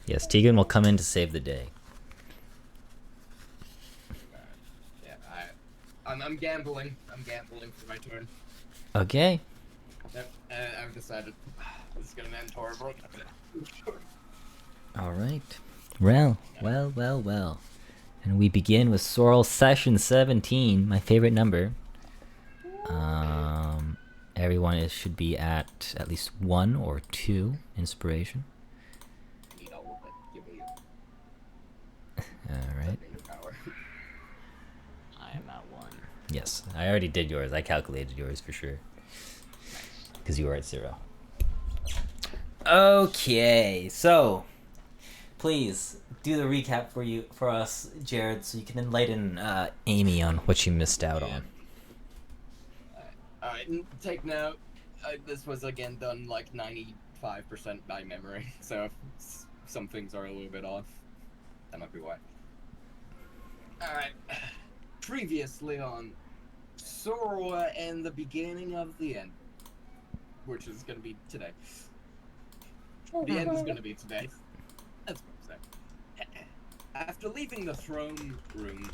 Yes, Tegan will come in to save the day. Yeah, I'm gambling. I'm gambling for my turn. Okay. Yep, I've decided this is gonna end horrible. All right. Well. And we begin with Soural Session 17, my favorite number. Everyone should be at least 1 or 2 inspiration. I need all of it. Give me All right. your power. I am at 1. Yes, I already did yours. I calculated yours for sure. Nice. Because you were at 0. Okay, so please do the recap for us, Jared, so you can enlighten Amy on what she missed out on. Alright, take note. This was again done like 95% by memory, so if some things are a little bit off, that might be why. Alright. Previously on Soural and the beginning of the end, which is going to be today. The end is going to be today. That's what I'm saying. After leaving the throne room,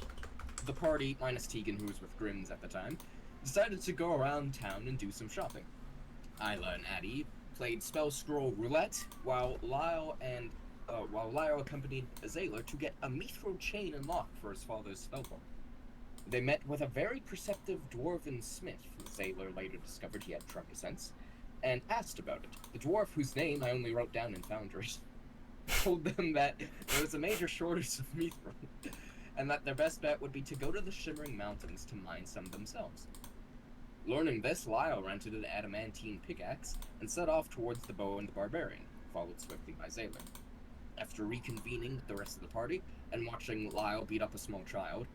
the party, minus Tegan, who was with Grims at the time, decided to go around town and do some shopping. Isla and Addie played Spell Scroll Roulette, while Lyle accompanied Azayla to get a mithril chain and lock for his father's spellbook. They met with a very perceptive dwarven smith, who Azayla later discovered he had trumpet sense, and asked about it. The dwarf, whose name I only wrote down in Founders, told them that there was a major shortage of mithril, and that their best bet would be to go to the Shimmering Mountains to mine some themselves. Learning this, Lyle rented an adamantine pickaxe and set off towards the bow and the barbarian, followed swiftly by Zayla. After reconvening with the rest of the party and watching Lyle beat up a small child,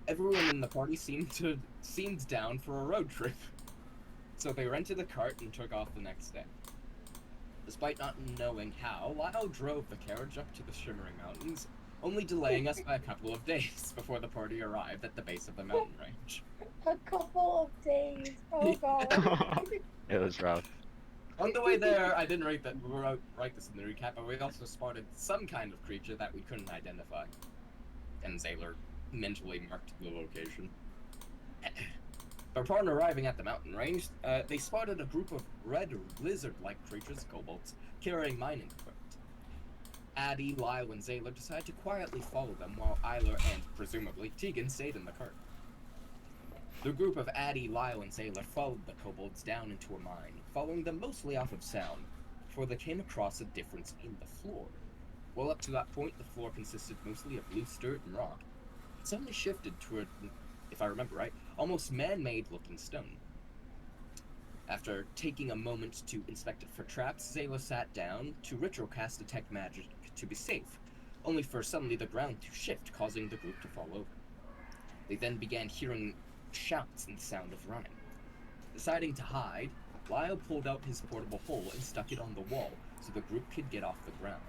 everyone in the party seemed down for a road trip. So they rented a cart and took off the next day. Despite not knowing how, Lyle drove the carriage up to the Shimmering Mountains, only delaying us by a couple of days before the party arrived at the base of the mountain range. A couple of days. Oh god. It was rough. On the way there, I didn't write this in the recap, but we also spotted some kind of creature that we couldn't identify. And Zayler mentally marked the location. Upon arriving at the mountain range, they spotted a group of red lizard-like creatures, kobolds, carrying mining equipment. Addie, Lyle, and Zayler decided to quietly follow them while Isla and, presumably, Tegan stayed in the cart. The group of Addie, Lyle, and Zayler followed the kobolds down into a mine, following them mostly off of sound, before they came across a difference in the floor. Well, up to that point, the floor consisted mostly of loose dirt and rock. It suddenly shifted to a, if I remember right, almost man-made looking stone. After taking a moment to inspect it for traps, Zayla sat down to ritual cast Detect Magic to be safe, only for suddenly the ground to shift, causing the group to fall over. They then began hearing shouts and the sound of running. Deciding to hide, Lyle pulled out his portable pole and stuck it on the wall so the group could get off the ground.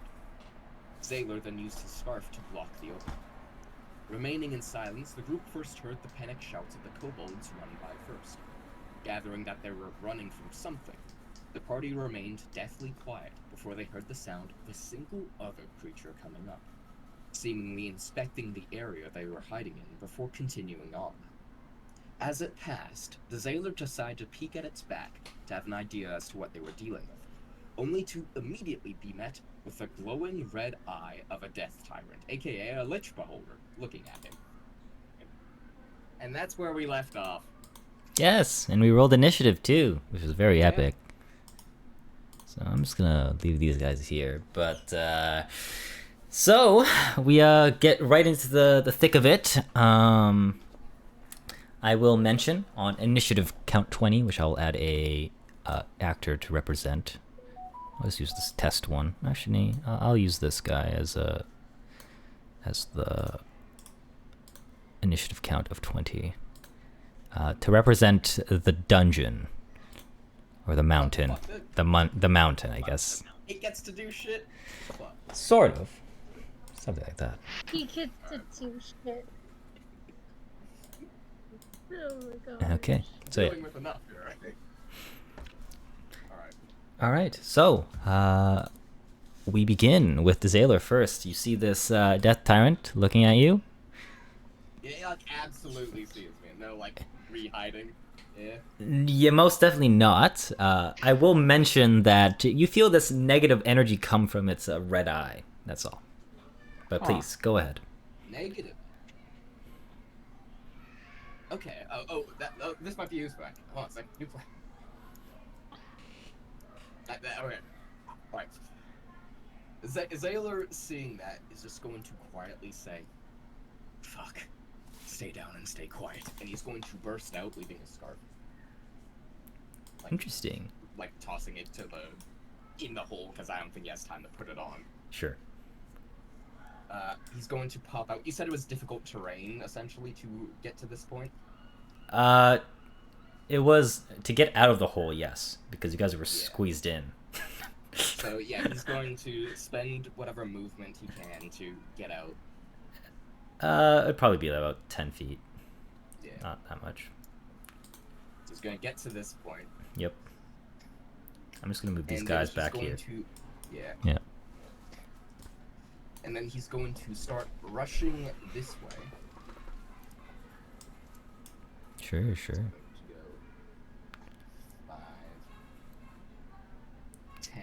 Zayler then used his scarf to block the opening. Remaining in silence, the group first heard the panicked shouts of the kobolds running by first. Gathering that they were running from something, the party remained deathly quiet before they heard the sound of a single other creature coming up, seemingly inspecting the area they were hiding in before continuing on. As it passed, the Zayler decided to peek at its back to have an idea as to what they were dealing with, only to immediately be met with the glowing red eye of a death tyrant, aka a lich beholder, looking at him. And that's where we left off. Yes, and we rolled initiative too, which was very epic. So I'm just gonna leave these guys here. But so we get right into the thick of it. I will mention on initiative count 20, which I'll add a actor to represent. Let's use this test one. Actually, I'll use this guy as the initiative count of 20 to represent the dungeon or the mountain, the mountain, I guess. It gets to do shit. Sort of, something like that. He gets to do shit. Oh my god. Okay, so yeah. Dealing with enough here, I think. All right. So, we begin with the Zaylor first. You see this Death Tyrant looking at you. Yeah, like absolutely sees me. No, like re-hiding. Yeah. Yeah, most definitely not. I will mention that you feel this negative energy come from its red eye. That's all. But please, go ahead. Negative. Okay. This might be useful. Hold on a second. New plan. Okay. Alright. Zaylor, seeing that, is just going to quietly say, "Fuck. Stay down and stay quiet." And he's going to burst out, leaving his scarf. Like, Interesting. Like tossing it in the hole, because I don't think he has time to put it on. Sure. He's going to pop out. You said it was difficult terrain, essentially, to get to this point? It was to get out of the hole, yes, because you guys were squeezed in. So, yeah, he's going to spend whatever movement he can to get out. It'd probably be about 10 feet. Yeah. Not that much. He's going to get to this point. Yep. I'm just gonna move these And guys then he's back going here. Yeah. Yeah. And then he's going to start rushing this way. Sure. Going to go 5, 10.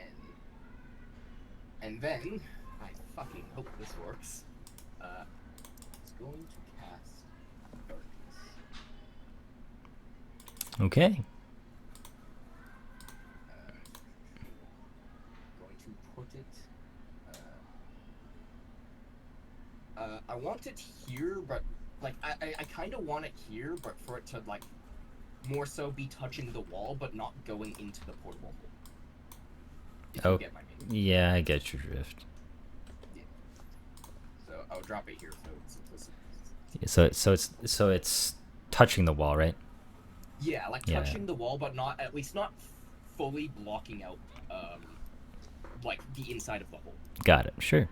And then, I fucking hope this works. He's going to cast darkness. Okay. Going to put it. I want it here, but like I kind of want it here, but for it to like more so be touching the wall, but not going into the portable hole. If you get my meaning. Yeah, I get your drift. Yeah. So I'll drop it here for simplicity. So it's touching the wall, right? Yeah, like Yeah. touching the wall, but not at least not fully blocking out like the inside of the hole. Got it. Sure.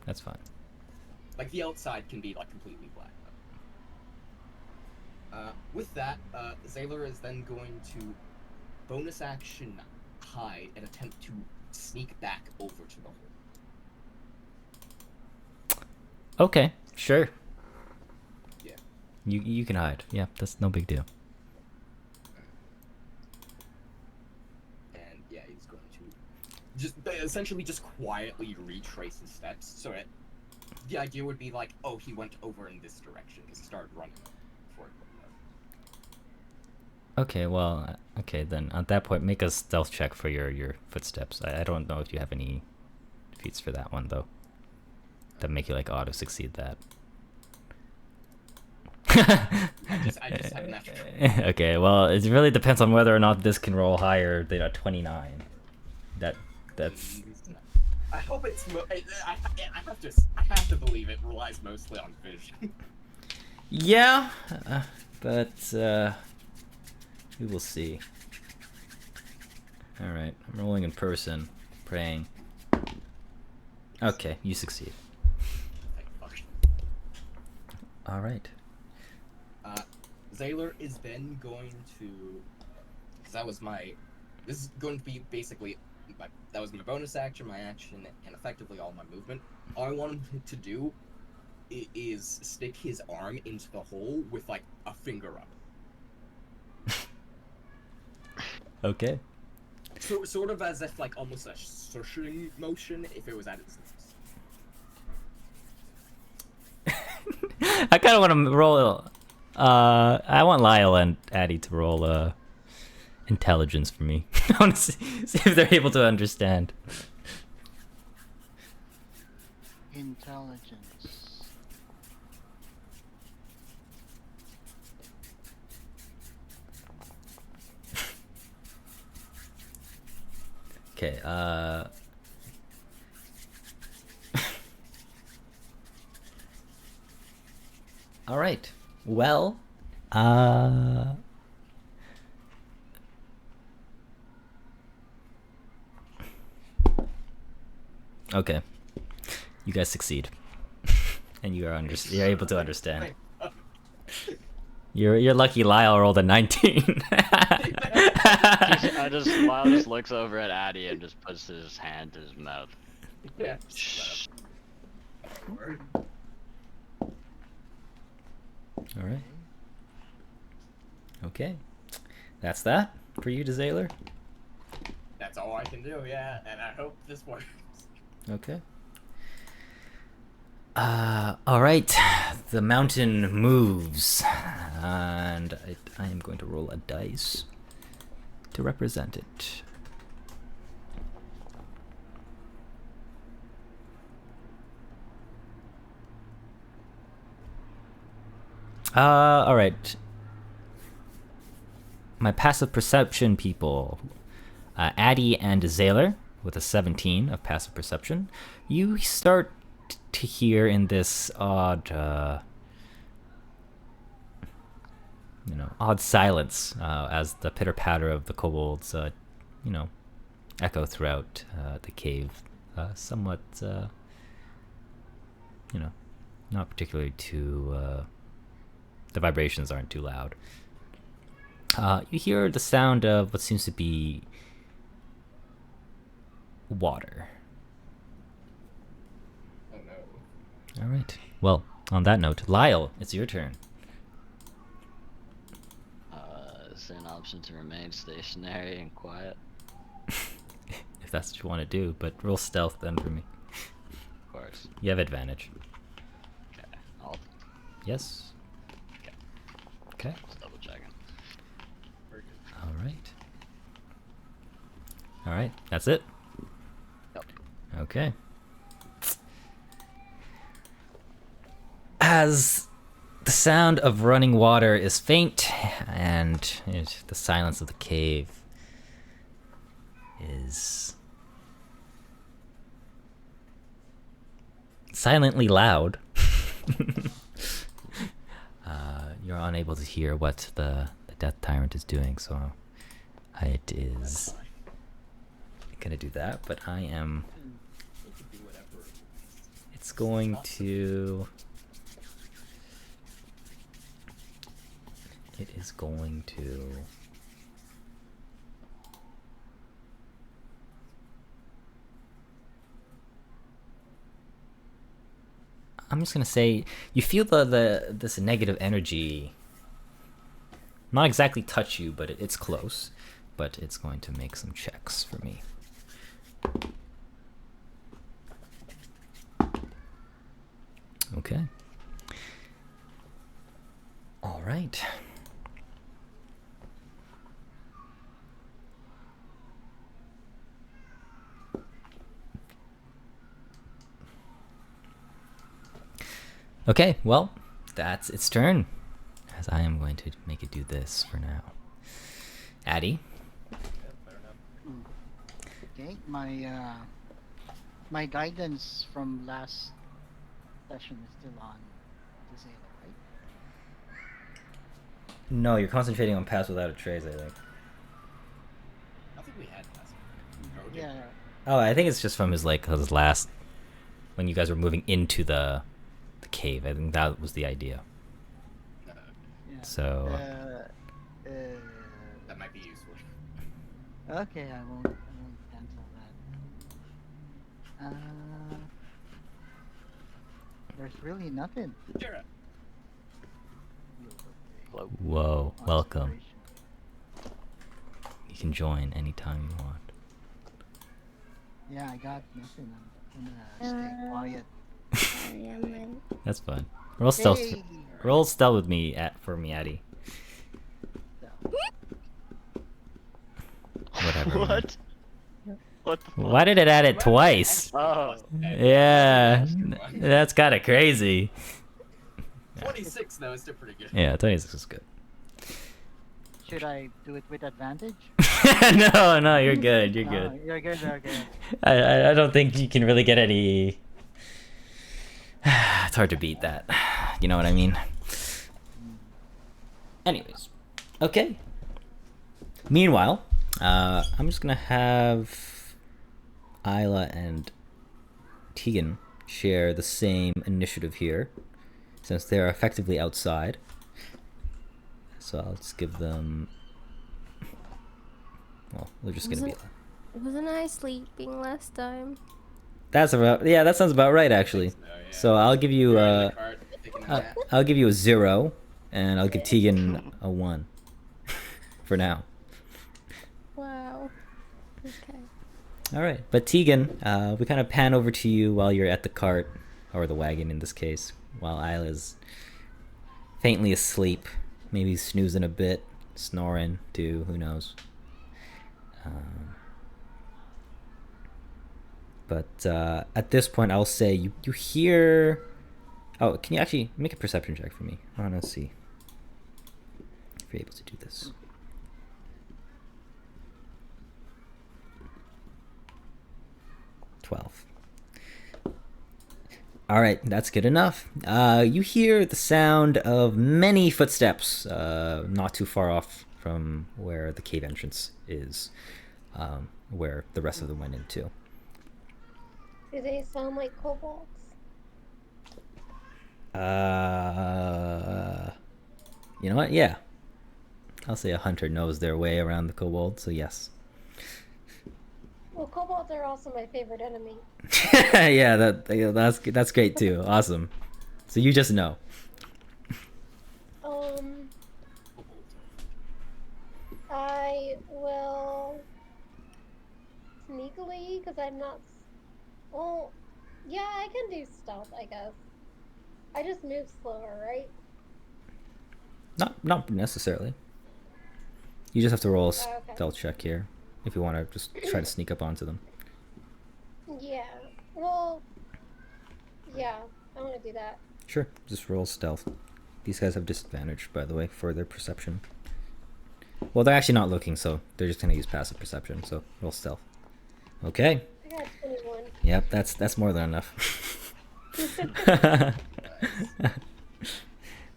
That's fine. Like the outside can be like completely black. With that, Zaylor is then going to bonus action hide and attempt to sneak back over to the hole. Okay. Sure. Yeah. You can hide. Yeah, that's no big deal. And yeah, he's going to just essentially just quietly retrace his steps. So the idea would be like, oh, he went over in this direction because he started running before it went there. Okay, well, okay, then at that point, make a stealth check for your footsteps. I don't know if you have any feats for that one, though. That make you, like, auto-succeed that. I just had natural. Okay, well, it really depends on whether or not this can roll higher than a 29. That's... I hope it's. I have to believe it relies mostly on vision. Yeah, but we will see. All right, I'm rolling in person, praying. Okay, you succeed. All right. Zaylor is then going to, because that was my. This is going to be basically. That was my bonus action, my action, and effectively all my movement. All I want him to do is stick his arm into the hole with like a finger up. Okay. So, sort of as if like almost a swishing motion if it was at its I kind of want to roll. I want Lyle and Addie to roll intelligence for me. I want to see if they're able to understand. Intelligence. Okay. All right. Well. Okay. You guys succeed, and you're able to understand. You're lucky. Lyle rolled a 19. Lyle just looks over at Addy and just puts his hand to his mouth. Yeah. Shh. All right. Okay. That's that for you, Desailor. That's all I can do, yeah, and I hope this works. Okay. All right. The mountain moves, and I am going to roll a dice to represent it. All right. My passive perception people, Addy and Zaylor, with a 17 of passive perception. You start to hear in this odd, odd silence as the pitter patter of the kobolds, echo throughout the cave. Somewhat, not particularly too. The vibrations aren't too loud. You hear the sound of what seems to be water. Oh no. All right. Well, on that note, Lyle, it's your turn. Is there an option to remain stationary and quiet? If that's what you want to do, but roll stealth then for me. Of course. You have advantage. Okay. I'll Yes. Okay. just double checking. Very good. All right. All right. That's it. Yep. Okay. As the sound of running water is faint, and the silence of the cave is silently loud, you're unable to hear what the Death Tyrant is doing, so it is gonna do that, but I am... It could be whatever. It's going to... It is going to... I'm just gonna say you feel this negative energy not exactly touch you, but it's close. But it's going to make some checks for me. Okay. All right. Okay, well, that's its turn, as I am going to make it do this for now. Addy? Yeah, fair enough. Okay, my guidance from last session is still on the sailor, right? No, you're concentrating on Pass Without a Trace, I think. I think we had last one. Or did Yeah. Oh, I think it's just from his last... When you guys were moving into the cave. I think that was the idea. we? Yeah. So... That might be useful. Okay, I won't cancel that. There's really nothing. Sure. Hello. Whoa, welcome. Concentration. You can join anytime you want. Yeah, I got nothing. I'm gonna stay quiet. Yeah, man. That's fine. Roll stealth. Hey! Roll stealth with me for me, Addy. So, Whatever. man. What? What the fuck? Why did it add it twice? Oh. Yeah, that's kind of crazy. 26 though is still pretty good. Yeah, 26 is good. should I do it with advantage? No, you're good. You're Oh, good. you're good. Okay. I don't think you can really get any. It's hard to beat that. You know what I mean? Anyways, okay. Meanwhile, I'm just gonna have Isla and Tegan share the same initiative here, since they're effectively outside. So I'll just give them. Well, they're just gonna be. Wasn't I sleeping last time? That's about, yeah, that sounds about right actually. So, yeah. So I'll give you You're in the cart, taking a nap. I'll give you a 0, and I'll give Tegan a 1 for now. Wow. Okay. All right, but Tegan, we kind of pan over to you while you're at the cart, or the wagon in this case, while Isla's faintly asleep, maybe snoozing a bit, snoring too, who knows. But at this point, I'll say you hear. Oh, can you actually make a perception check for me? I want to see if you're able to do this. 12. All right, that's good enough. You hear the sound of many footsteps, not too far off from where the cave entrance is, where the rest of them went into. Do they sound like kobolds? You know what? Yeah. I'll say a hunter knows their way around the kobold, so yes. Well, kobolds are also my favorite enemy. Yeah, that's great too. Awesome. So you just know. I will sneakily, because I'm not. Well, yeah, I can do stealth, I guess. I just move slower, right? Not necessarily. You just have to roll a Oh, okay. stealth check here if you want to just try to sneak up onto them. Yeah. Well, yeah, I want to do that. Sure, just roll stealth. These guys have disadvantage, by the way, for their perception. Well, they're actually not looking, so they're just gonna use passive perception. So roll stealth. Okay. I got 21. Yep, that's more than enough.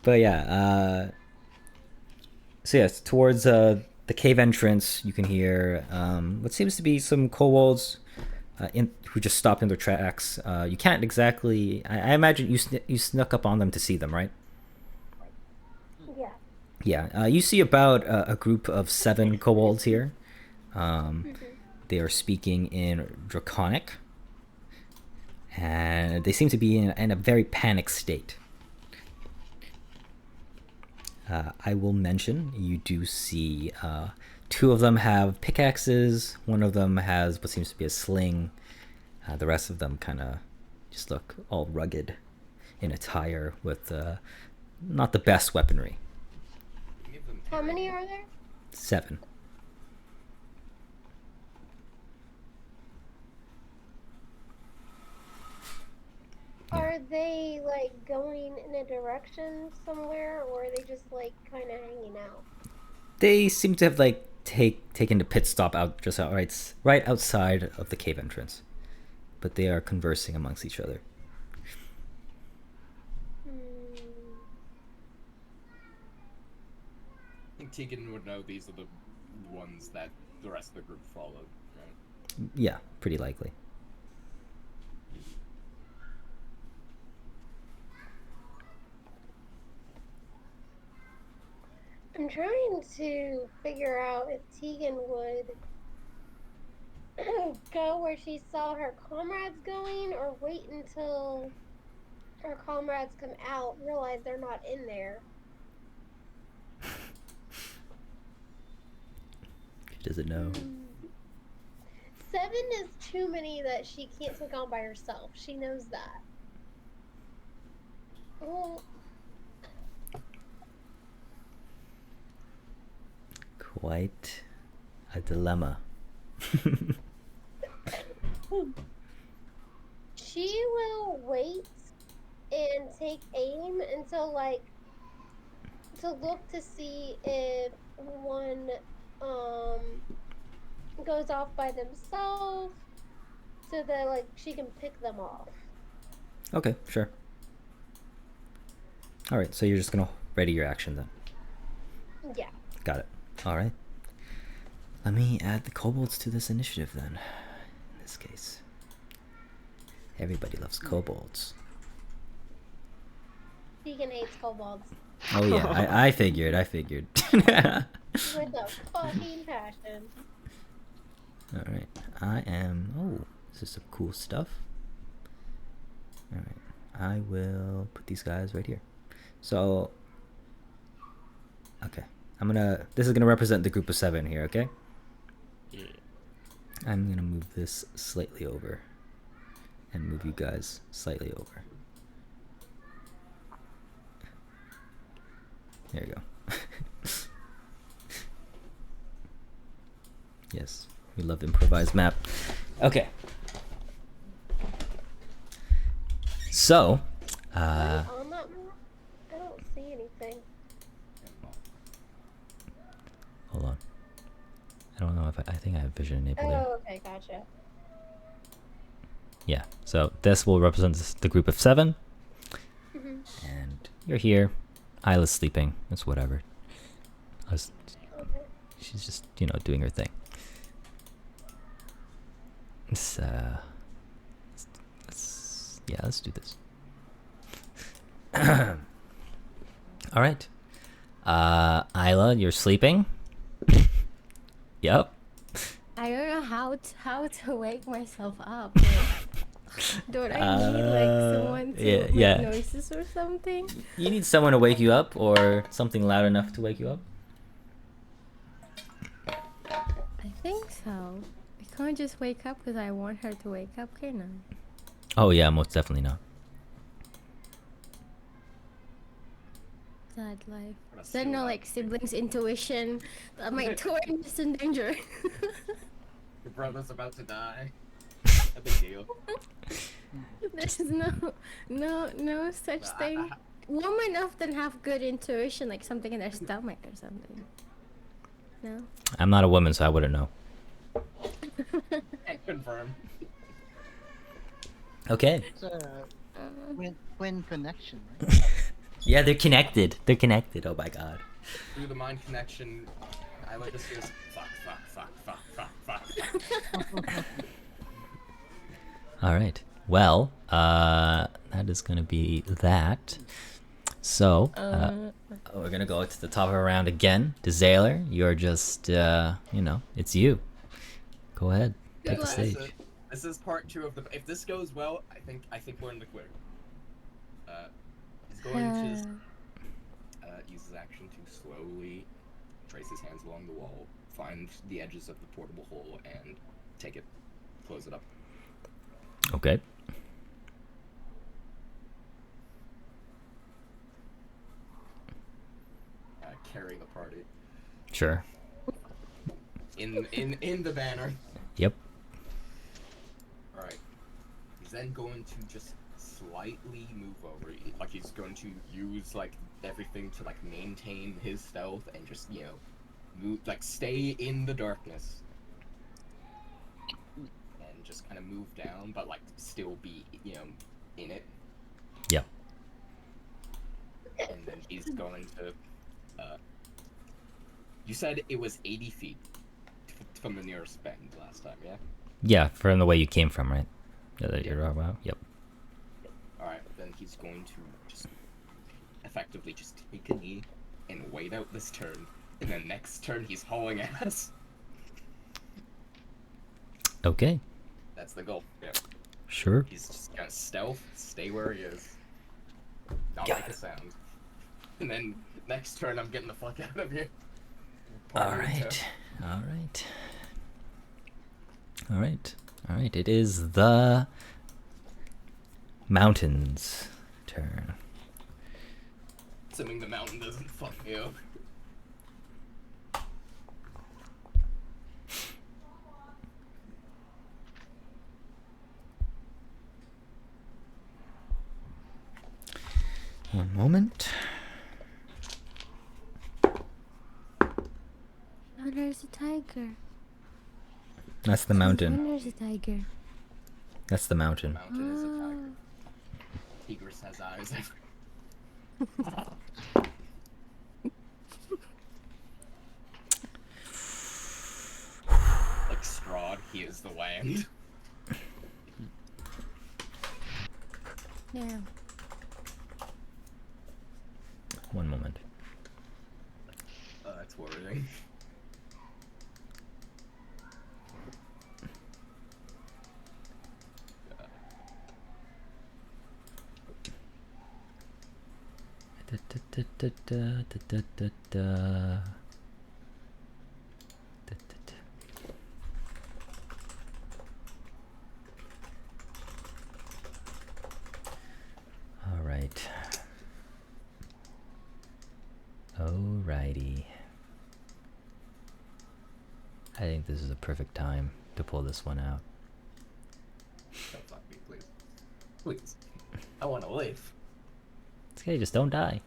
But yeah, so yes, towards the cave entrance, you can hear what seems to be some kobolds who just stopped in their tracks. You can't exactly. I imagine you snuck up on them to see them, right? Yeah. Yeah, you see about a group of 7 kobolds here. They are speaking in Draconic, and they seem to be in a very panicked state. I will mention you do see 2 of them have pickaxes, 1 of them has what seems to be a sling. The rest of them kind of just look all rugged in attire with not the best weaponry. How many are there? 7. Yeah. Are they like going in a direction somewhere, or are they just like kind of hanging out? They seem to have like taken the pit stop out just right outside of the cave entrance, but they are conversing amongst each other. I think Tegan would know these are the ones that the rest of the group followed, right? Yeah, pretty likely. I'm trying to figure out if Tegan would go where she saw her comrades going, or wait until her comrades come out, realize they're not in there. She doesn't know. 7 is too many that she can't take on by herself. She knows that. Well, Quite a dilemma. she will wait and take aim until to look to see if one goes off by themselves, so that she can pick them off. Okay, sure. All right, so you're just gonna ready your action then. Yeah. Got it. All right. Let me add the kobolds to this initiative then. In this case, everybody loves kobolds. Tegan hates kobolds Oh yeah, I figured. with a fucking passion. All right, I am. Oh, this is some cool stuff. All right. I will put these guys right here. So, okay. This is gonna represent the group of 7 here, okay? Yeah. I'm gonna move this slightly over. And move you guys slightly over. There you go. Yes, we love improvised map. Okay. So, Are you on that map? I don't see anything. hold on. I don't know if I think I have vision enabled here. Oh, okay, gotcha. Yeah, so this will represent the group of 7. Mhm. And you're here. Isla's sleeping. It's whatever. Okay. She's just, doing her thing. Let's do this. All right. Isla, you're sleeping? Yep. I don't know how to wake myself up. Like, don't I need like someone to make noises or something? You need someone to wake you up, or something loud enough to wake you up? I think so. I can't just wake up because I want her to wake up, can I? Oh yeah, most definitely not. Sad life. Gonna Is there steal no that. like siblings' intuition that my twin is in danger? Your brother's about to die. A big deal. There's no such thing. Women often have good intuition, like something in their stomach or something. No? I'm not a woman, so I wouldn't know. Confirm. Okay. It's a twin connection, right? Yeah, they're connected. They're connected. Oh my god. Through the mind connection, I like just hears fuck. All right. Well, that is gonna be that. So, we're gonna go to the top of our round again. To Zayler, you're just, it's you. Go ahead, take the stage. This is part 2 of the. If this goes well, I think we're in the clear. He's going to use his action to slowly trace his hands along the wall, find the edges of the portable hole, and take it, close it up. Okay. Carry the party Sure. in the banner. Yep. All right. He's then going to just slightly move over. Like he's going to use like everything to like maintain his stealth and just move, like stay in the darkness and just kind of move down, but like still be in it. Yep. And then he's going to. You said it was 80 feet from the nearest bend last time, yeah? Yeah, from the way you came from, right? Yeah, that you're wow. Yep. Alright, then he's going to just effectively just take a knee and wait out this turn. And then next turn he's hauling ass. Okay. That's the goal. Yeah. Sure. He's just gonna stealth, stay where he is. Not Got make a it. sound. And then next turn I'm getting the fuck out of here. All right. All right. All right. All right. It is the mountain's turn. Assuming the mountain doesn't fuck me up. One moment. Oh, there's a tiger. That's the mountain. Oh, there's a tiger. That's the mountain. Mountain is a Oh. tiger. Tigris has eyes everywhere. Like Strahd, he is the land. Yeah. One moment. That's worrying. All right. Alrighty. I think this is a perfect time to pull this one out. Don't fuck me, please. Please. I want to live. It's okay, just don't die.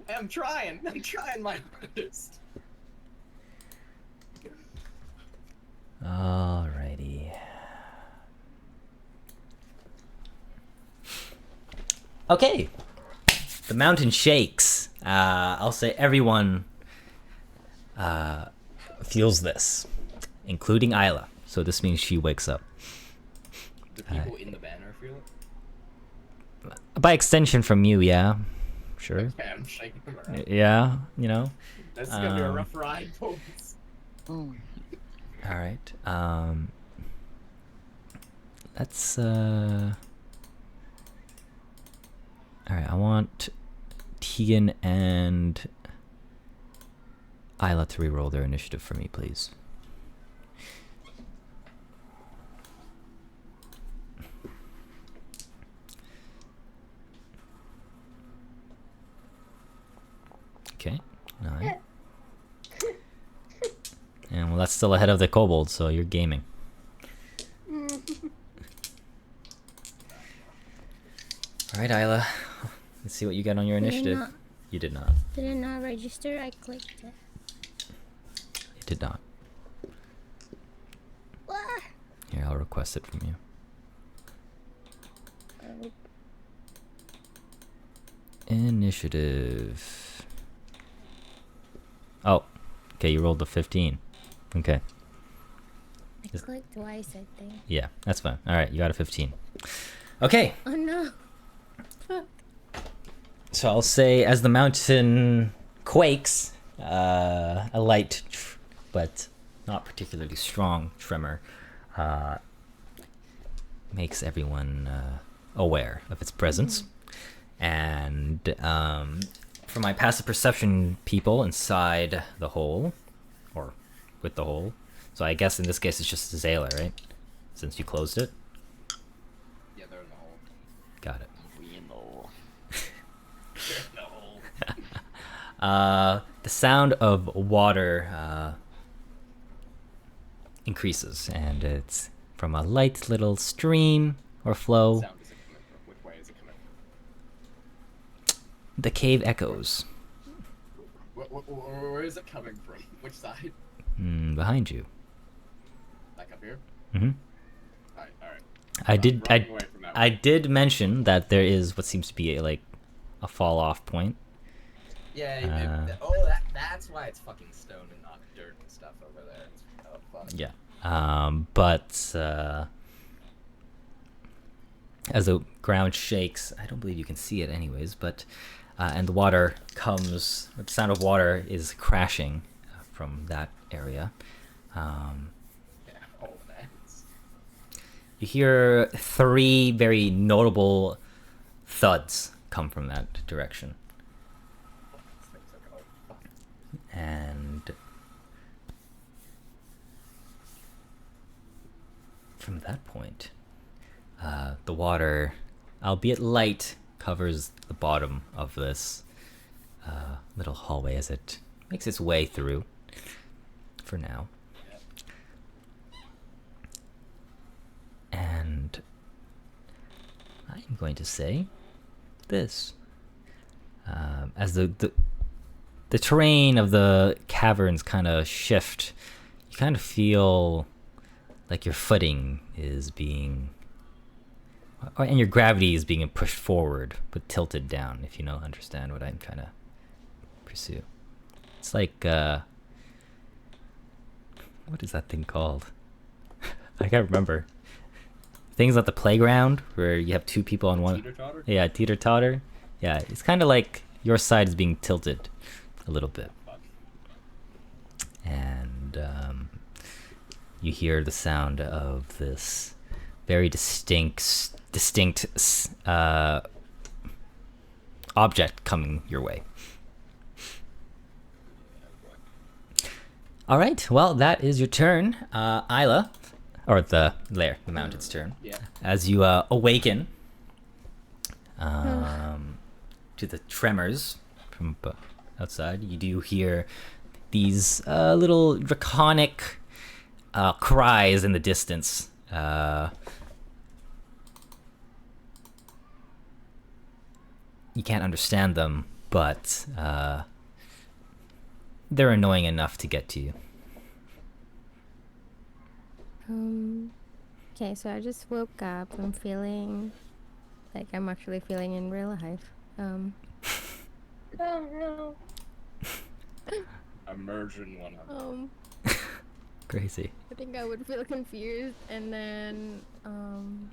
I'm trying my hardest. Alrighty. Okay. The mountain shakes. I'll say everyone feels this, including Isla. So this means she wakes up. Do people in the banner feel it? By extension from you, yeah. Sure. Okay, I'm shaking them around. Yeah, you know. This is gonna be a rough ride, folks. Oh. All right. Let's all right, I want Tegan and Isla to reroll their initiative for me, please. Okay, 9. And well, that's still ahead of the kobold, so you're gaming. All right, Isla. Let's see what you get on your initiative. You did not. Did it not register? I clicked it. You did not. What? Here, I'll request it from you. Initiative. Oh, okay, you rolled the 15. Okay, I clicked twice, I think. yeah, that's fine. All right, you got a 15. Okay, Oh no. Fuck. so I'll say as the mountain quakes, a light but not particularly strong tremor makes everyone aware of its presence. And for my passive perception people inside the hole, or with the hole, so I guess in this case it's just Zayla, right? Since you closed it? Yeah, they're in the hole. Got it. We know. They're in the hole. The sound of water increases, and it's from a light little stream or flow. Sound is it coming from? Which way is it coming from? The cave echoes Where is it coming from? Which side? behind you. Like up here? Mm-hmm. Alright. I did mention that there is what seems to be like a fall off point. Yeah, that's why it's fucking stone and not dirt and stuff over there. It's fun. Yeah. But as the ground shakes, I don't believe you can see it anyways, but and the water comes, the sound of water is crashing from that area. Yeah, all that. You hear 3 very notable thuds come from that direction. Things are going fuck. And from that point, the water, albeit light, covers the bottom of this little hallway as it makes its way through for now. And I'm going to say this. As the terrain of the caverns kind of shift, you kind of feel like your footing is being, and your gravity is being pushed forward but tilted down, if you understand what I'm trying to pursue. It's like what is that thing called? I can't remember. Things at the playground where you have 2 people on one. Teeter-totter? Yeah, teeter-totter. Yeah, it's kind of like your side is being tilted a little bit. And you hear the sound of this very distinct object coming your way. All right. Well, that is your turn, Isla, or the mountain's turn. Yeah. As you awaken to the tremors from outside, you do hear these little draconic cries in the distance. You can't understand them, but they're annoying enough to get to you. Okay, so I just woke up. I'm feeling like I'm actually feeling in real life. Oh no. Immersion 100. Crazy. I think I would feel confused, and then can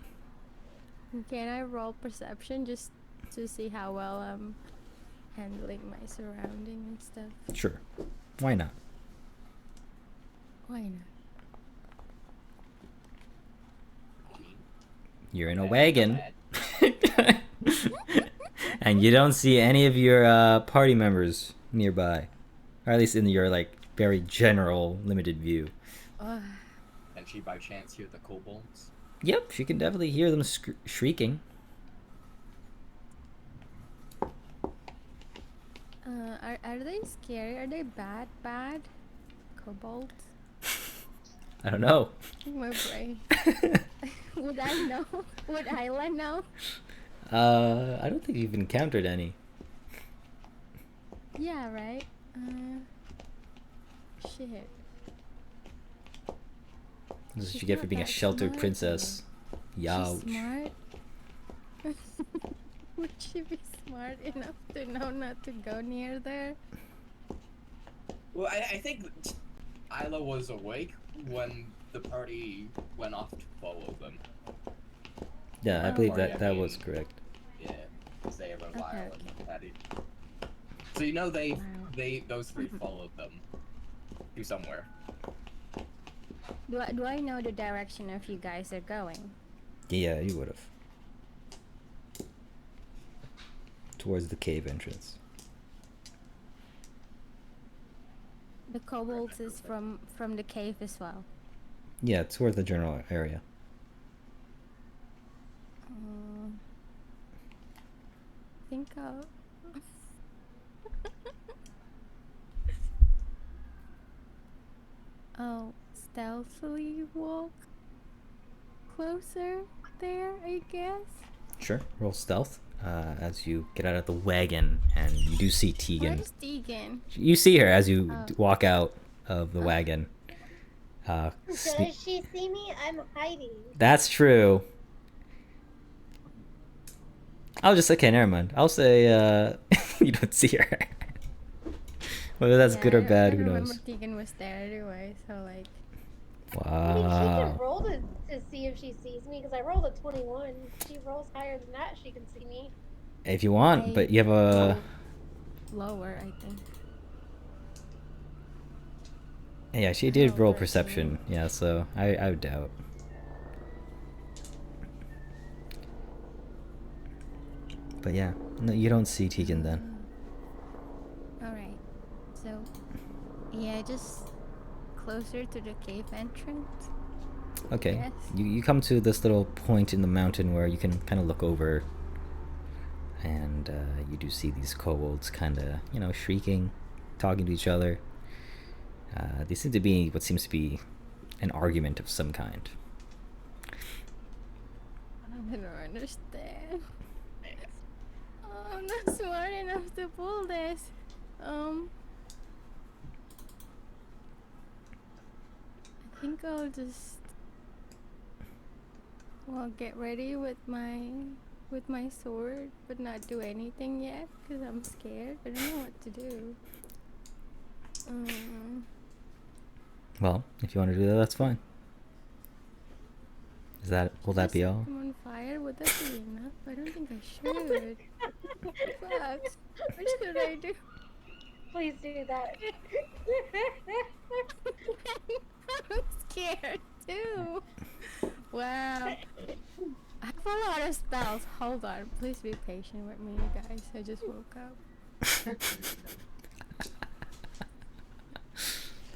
I roll perception just to see how well I'm handling my surrounding and stuff? Sure. Why not? Why not? You're in a wagon. And you don't see any of your party members nearby. Or at least in your like very general limited view. And she by chance hear the kobolds? Yep, she can definitely hear them shrieking. Are they scary? Are they bad? Kobolds? I don't know. My brain. Would I know? Would Isla know? I don't think you've encountered any. Yeah, right? Shit. This is what She's you get for not being a that sheltered smart, princess. She's Youch. smart. Would she be smart enough to know not to go near there? Well, I think Isla was awake when the party went off to follow them. Yeah, I Oh. believe Or, that I that mean, was correct. Yeah, because they were Okay, Lyle okay. and Patty. So you know Wow. those three followed them to somewhere. Do I know the direction of you guys are going? Yeah, you would have. Towards the cave entrance. The kobolds is from the cave as well. Yeah, towards the general area. I think I'll... I'll stealthily walk closer there, I guess. Sure. Roll stealth as you get out of the wagon and you do see Tegan. Where's Tegan? You see her as you Oh. walk out of the wagon. Does she see me? I'm hiding. That's true. Okay, never mind. I'll say you don't see her. Whether that's good or I bad, who remember knows? Tegan was there anyway, so like... I mean, she can Wow. roll to see if she sees me, because I rolled a 21. If she rolls higher than that, she can see me. If you want, but you have a... Lower, I think. Yeah, she did roll Lower, perception. Yeah, so I would doubt. But yeah, no, you don't see Tegan then. Alright. So, yeah, just closer to the cave entrance. Okay. Yes. You come to this little point in the mountain where you can kind of look over, and you do see these kobolds kind of, shrieking, talking to each other. They seem to be what seems to be an argument of some kind. I don't understand. Oh, I'm not smart enough to pull this. I think I'll just get ready with my sword, but not do anything yet because I'm scared. I don't know what to do. Well, if you want to do that, that's fine. Will that Just be set all? them on fire? Would that be enough? I don't think I should. Fuck. What should I do? Please do that. I'm scared too. Wow. I have a lot of spells. Hold on. Please be patient with me, you guys. I just woke up.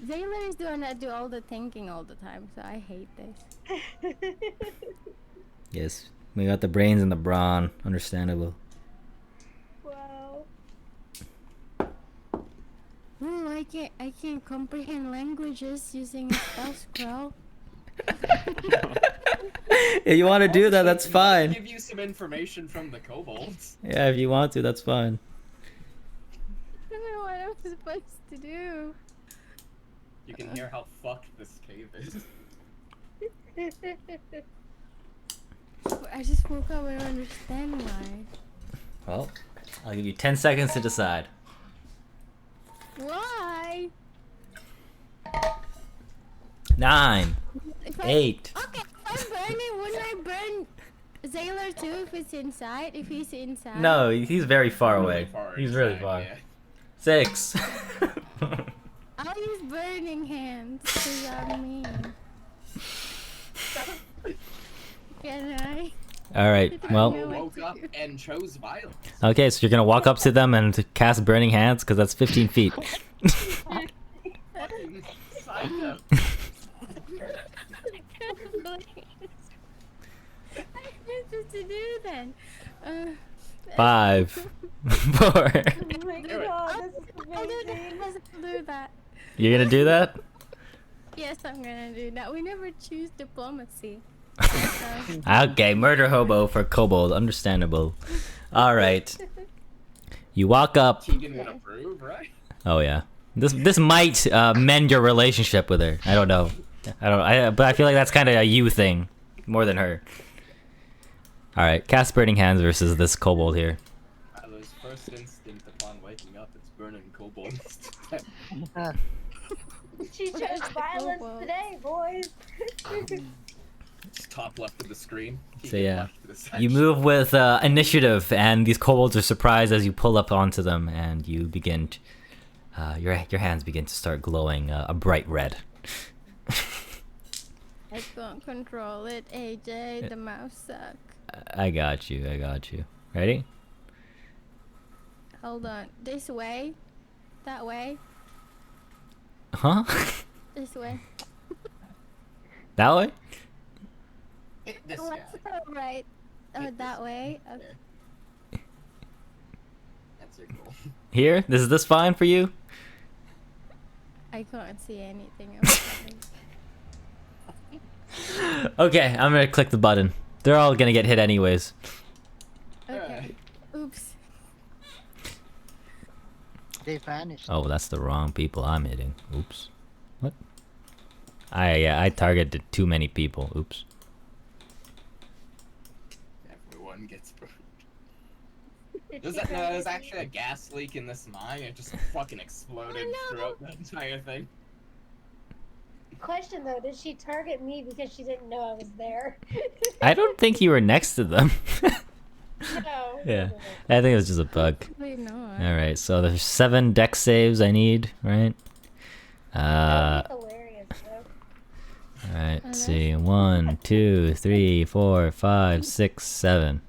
Zaylor is the one that do all the thinking all the time, so I hate this. Yes, we got the brains and the brawn. Understandable. Wow. Ooh, I can't comprehend languages using a spell scroll. If you want to do that, that's Might fine. Give you some information from the kobolds. Yeah, if you want to, that's fine. I don't know what I'm supposed to do. You can hear how fucked this cave is. I just woke up. I don't understand why. Well, I'll give you 10 seconds to decide. Why? 9, If 8. Okay, if I'm burning, wouldn't I burn Zaylor too if it's inside? If he's inside? No, he's very far away. Far He's really inside, far. yeah. 6. I'll use burning hands because I'm mean. Can I? All right. I Well, woke up and chose violence. okay. So you're gonna walk up to them and cast Burning Hands because that's 15 feet. Fucking psycho. I'm supposed to do then. 5, 4. Oh my Do it. god, this is I'll do that. amazing. I'll do that. You're gonna do that? Yes, I'm gonna do that. We never choose diplomacy. Okay. Murder hobo for kobold. Understandable. All right. You walk up. Tegan would approve, right? Oh yeah. This might mend your relationship with her. I don't know. But I feel like that's kind of a you thing more than her. All right. Cast Burning Hands versus this kobold here. Tyler's first instinct upon waking up is burning kobolds. She chose violence Kobold. today, boys. It's top left of the screen. So Tegan yeah, left of the section. you move with initiative, and these kobolds are surprised as you pull up onto them, and you begin. Your hands begin to start glowing a bright red. I can't control it, AJ. The mouse suck. I got you. I got you. Ready? Hold on. This way. That way. Huh? This way. That way? This Oh, guy. that's right. Oh, that way. Okay. That's your goal. Here? Is this fine for you? I can't see anything. I'm sorry. Okay, I'm gonna click the button. They're all gonna get hit anyways. Okay. Oops. They vanished. Oh, that's the wrong people I'm hitting. Oops. What? I targeted too many people. Oops. Everyone gets burned. Did There's, she no, grab there's it? actually a gas leak in this mine. It just fucking exploded Oh, no. throughout the entire thing. Question though, did she target me because she didn't know I was there? I don't think you were next to them. No. Yeah. I think it was just a bug. Probably not. Alright, so there's 7 dex saves I need, right? That would be hilarious though. Alright, let's see. 1, 2, 3, 4, 5, 6, 7.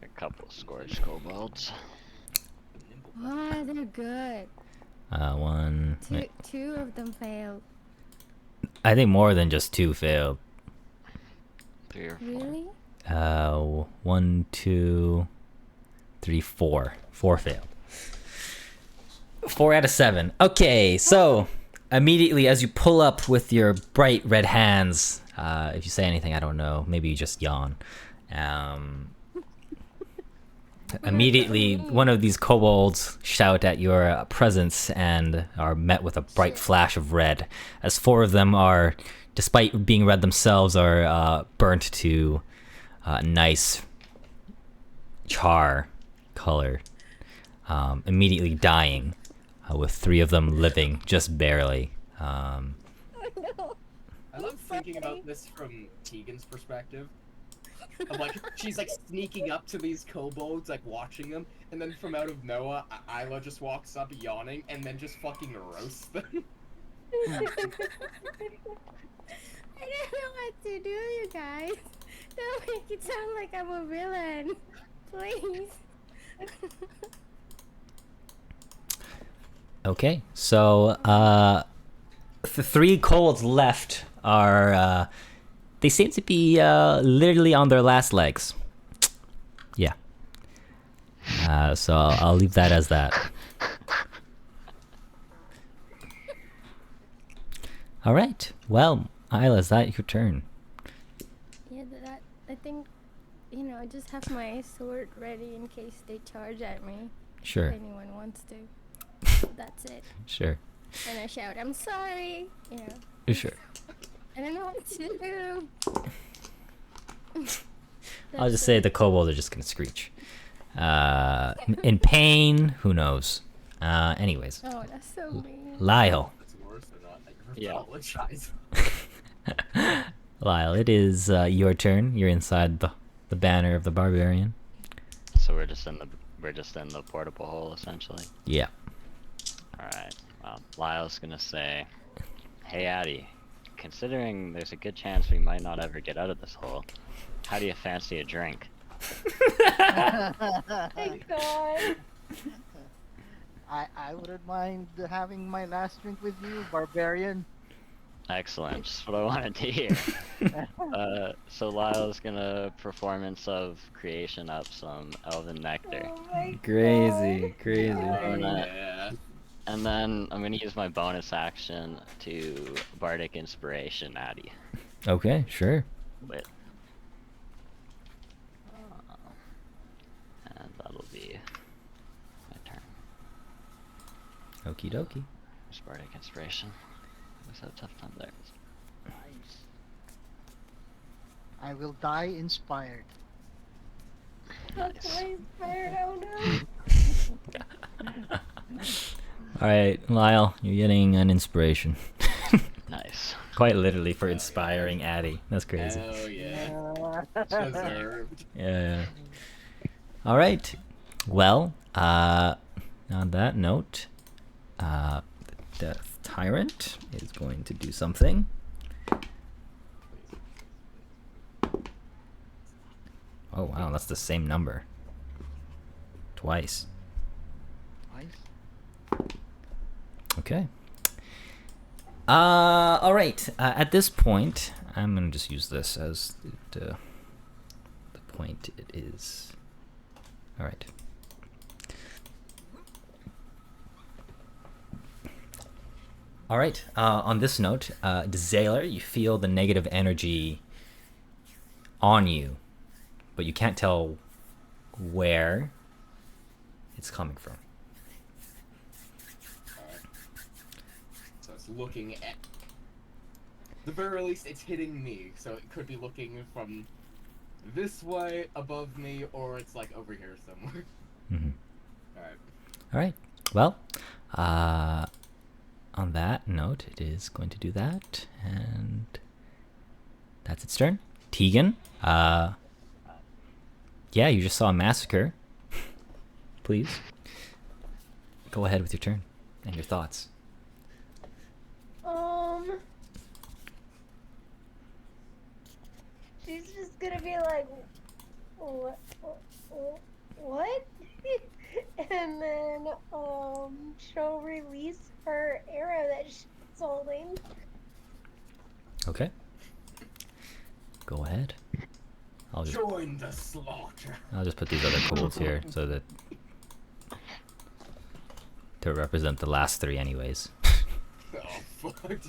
A couple scorched kobolds. Wow, they're good. 1. wait, Two of them failed. I think more than just 2 failed. 3 or 4. Really? 1, 2, 3, 4. 4 failed. 4 out of 7. Okay, so immediately as you pull up with your bright red hands, if you say anything, I don't know, maybe you just yawn. Immediately, one of these kobolds shout at your presence and are met with a bright flash of red, as 4 of them are, despite being red themselves, are burnt to nice char color, immediately dying, with 3 of them living just barely. No. I love thinking about this from Tegan's perspective. Of like, she's like sneaking up to these kobolds, like watching them, and then from out of nowhere, Isla just walks up yawning and then just fucking roasts them. I don't know what to do, you guys. Don't make it sound like I'm a villain. Please. Okay, so the three kobolds left are they seem to be literally on their last legs. Yeah. So I'll leave that as that. All right. Well, Isla, is that your turn? Yeah, I think, I just have my sword ready in case they charge at me. Sure. If anyone wants to. That's it. Sure. And I shout, I'm sorry. Sure. I don't know what to do. I'll just say the kobolds are just gonna screech. In pain, who knows? Anyways, Oh, that's so mean. Lyle. It's worse than not. I Yeah. apologize. Lyle, it is your turn. You're inside the banner of the barbarian. So we're just in the portable hole essentially. Yeah. All right. Well, Lyle's gonna say, "Hey, Addy, considering there's a good chance we might not ever get out of this hole, how do you fancy a drink?" Thank God. I wouldn't mind having my last drink with you, barbarian. Excellent. Just what I wanted to hear. So Lyle's gonna performance of creation up some elven nectar, Oh my Crazy. Yeah. and then I'm gonna use my bonus action to bardic inspiration Addy. Okay, sure. Wait. And that'll be my turn. Okie dokie. Just bardic inspiration. I was having a tough time there. Nice. I will die inspired. That's Nice. why I'm tired. Oh no. All right, Lyle, you're getting an inspiration. Nice. Quite literally for inspiring Addy. That's crazy. Oh yeah. Deserved. Yeah. All right. Well, on that note, the Death Tyrant is going to do something. Oh wow, that's the same number. Twice. Nice. Okay. All right. At this point, I'm gonna just use this as the point it is. All right. All right. On this note, Zayler, you feel the negative energy on you, but you can't tell where it's coming from. Alright. So it's looking at. The very least, it's hitting me, so it could be looking from this way above me, or it's like over here somewhere. Mm-hmm. Alright. All right. Well, on that note, it is going to do that, and that's its turn. Tegan, yeah, you just saw a massacre. Please go ahead with your turn and your thoughts. She's just gonna be like, what? What? And then, she'll release her arrow that she's holding. Okay. Go ahead. I'll Join the slaughter. just put these other kobolds here so that to represent the last three, anyways. Oh fuck.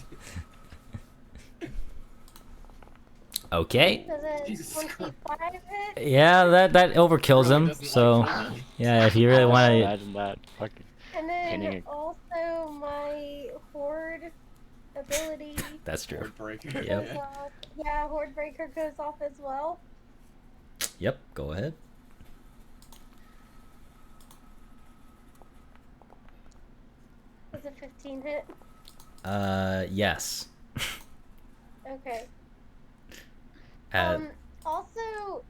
Okay. Does it Jesus 25 hit? Yeah, that overkills Really him. doesn't So like me. yeah, if you really want to. Imagine that. Fucking. And Hitting then it. also my horde ability That's true. Sword breaker. goes Yep. off. Yeah, horde breaker goes off as well. Yep. Go ahead. Was it 15 hit? Yes. Okay. Uh, Also,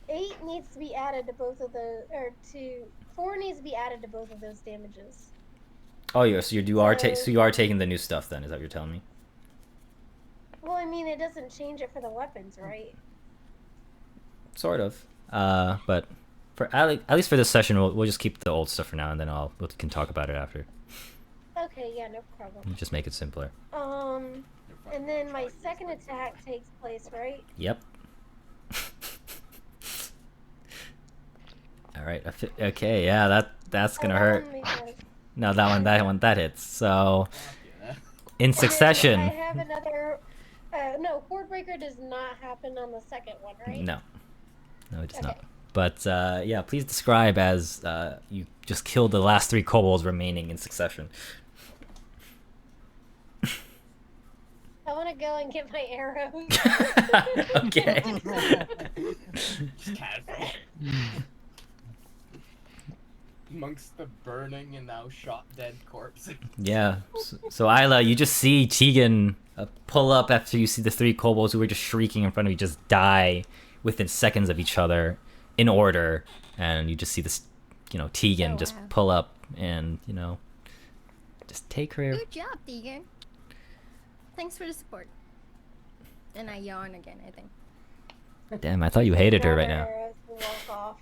8 needs to be added to both of the, or to 4 needs to be added to both of those damages. oh, yeah. So you are taking the new stuff then? Is that what you're telling me? Well, I mean, it doesn't change it for the weapons, right? sort of. But for at least for this session, we'll just keep the old stuff for now, and then we can talk about it after. Okay, yeah, no problem. Just make it simpler. And then my second attack takes place, right? Yep. All right. Okay. Yeah, that's gonna hurt. No, that hits. So, Yeah. in succession. I have another. No, Horde Breaker does not happen on the second one, right? No, it does not. Okay. But yeah, please describe as you just killed the last 3 kobolds remaining in succession. I want to go and get my arrows. Okay. Just casual. Amongst the burning and now shot dead corpse. Yeah. So Isla, you just see Tegan pull up after you see the 3 kobolds who were just shrieking in front of you just die within seconds of each other in order, and you just see this, Tegan just pull up and just take her. Good job, Tegan. Thanks for the support. And I yawn again, I think. Damn, I thought you hated her right now. Arrows will walk off.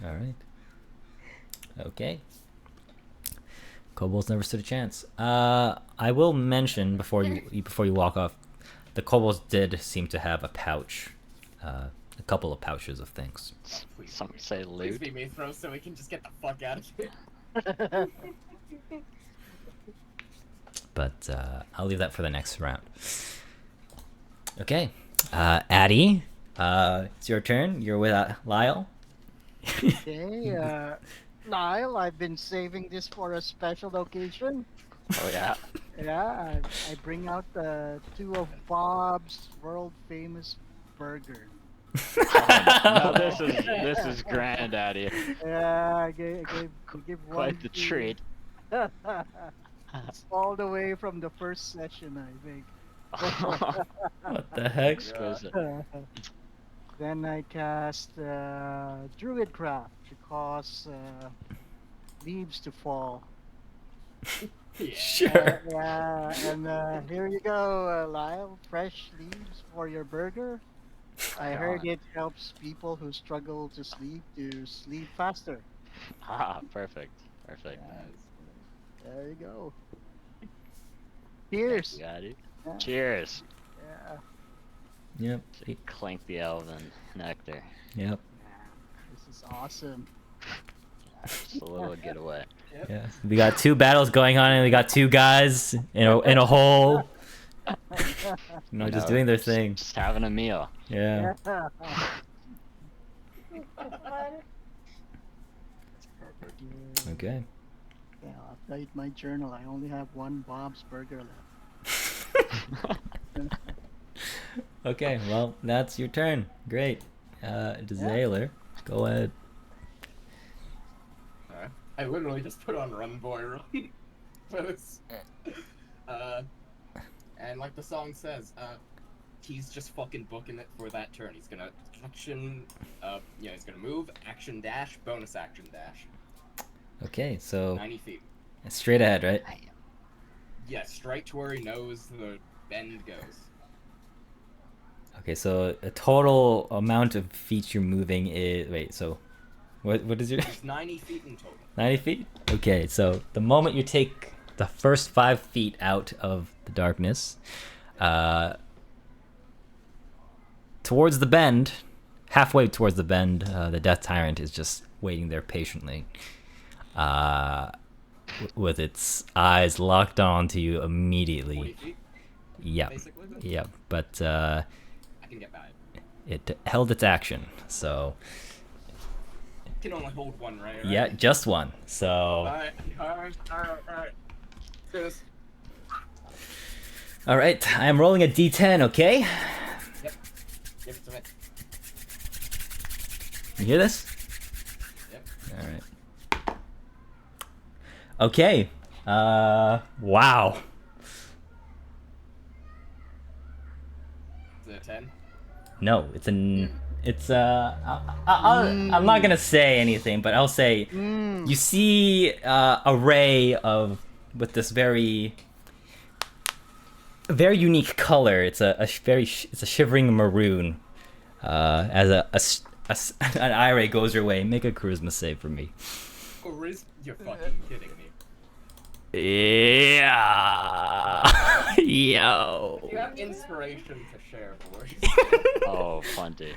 All right. Okay. Kobolds never stood a chance. I will mention before you walk off, the kobolds did seem to have a pouch, a couple of pouches of things. Some say Please loot. be me throw so we can just get the fuck out of here. But I'll leave that for the next round. Okay, Addie, it's your turn. You're with Lyle. Okay, Lyle, I've been saving this for a special occasion. Oh yeah. Yeah, I bring out 2 of Bob's world famous burger. No, this is granddaddy. Yeah, I give one Quite the to- treat. It's all the way from the first session, I think. What the heck? Exquisite. Then I cast Druidcraft to cause leaves to fall. Yeah. Sure. Yeah, and here you go, Lyle. Fresh leaves for your burger. I heard it helps people who struggle to sleep faster. Perfect. Yeah, there you go. Cheers. Daddy. Yeah. Cheers. Yeah, Yep. Clink the elven nectar. Yep. this is awesome. Just a little getaway. Yeah. We got 2 battles going on, and we got 2 guys in a hole. Just doing their thing. Just having a meal. Yeah. Fun. Okay. Yeah, I'll write my journal. I only have 1 Bob's burger left. Okay. Well, that's your turn. Great. Desaler, go ahead. I literally just put on Run Boy Run. For this. And like the song says, he's just fucking booking it for that turn. He's gonna action, he's gonna move, action dash, bonus action dash. Okay, so 90 feet. straight ahead, right? Yeah, straight to where he knows the bend goes. Okay, so a total amount of feet you're moving is so what is your It's 90 feet in total. 90 feet? Okay, so the moment you take the first 5 feet out of the darkness, towards the bend, halfway towards the bend, the Death Tyrant is just waiting there patiently, with its eyes locked onto you 40 immediately. feet, Yep, basically. yep, but I can get by. it held its action, so Can only hold one, right? yeah, just one. So Alright. Do this. all right, I am rolling a d10. Okay, Yep. Give it to me. you hear this? Yep. All right. Okay. Wow. Is it a 10? No, I'm not gonna say anything, but I'll say you see a ray with this very a very unique color. It's it's a shivering maroon. As an eye goes your way, make a charisma save for me. You're fucking kidding me. Yeah. Yo. You have inspiration to share, boys. Oh, plenty.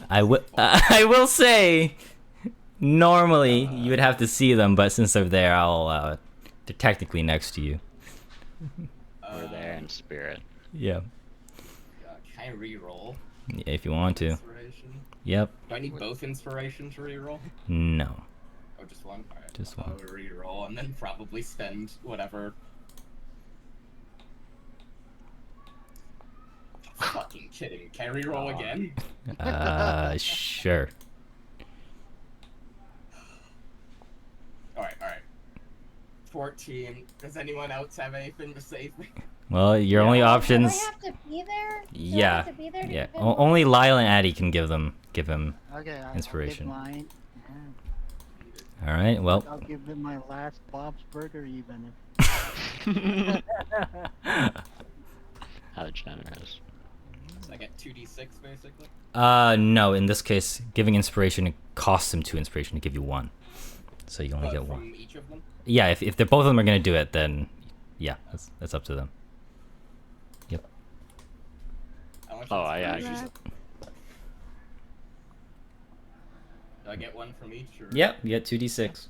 I will say, normally you would have to see them, but since they're there, they're technically next to you. We're there in spirit. Yeah. Can I re-roll? Yeah, if you want to. Inspiration? Yep. Do I need both inspiration to re-roll? No. Oh, just one? Alright. Just I'll one. re-roll and then probably spend whatever. Fucking kidding. Can I re-roll again? Sure. Alright. 14. Does anyone else have anything to save me? Well, your only Do I options. have to be there? Do I Yeah. have to be there to Yeah. give him Only Lyle and Addie can give him. Okay, Inspiration. I'll give mine. All right. Well. I'll give them my last Bob's Burger even. How generous. So I get 2d6 basically? No. In this case, giving inspiration, it costs him 2 inspiration to give you 1. So you only But get from 1. each of them? Yeah. If they're both of them are gonna do it, then yeah, that's up to them. Yep. How much Oh, I inspiration? actually. Do I get one from each? Or... Yep. You get 2d6.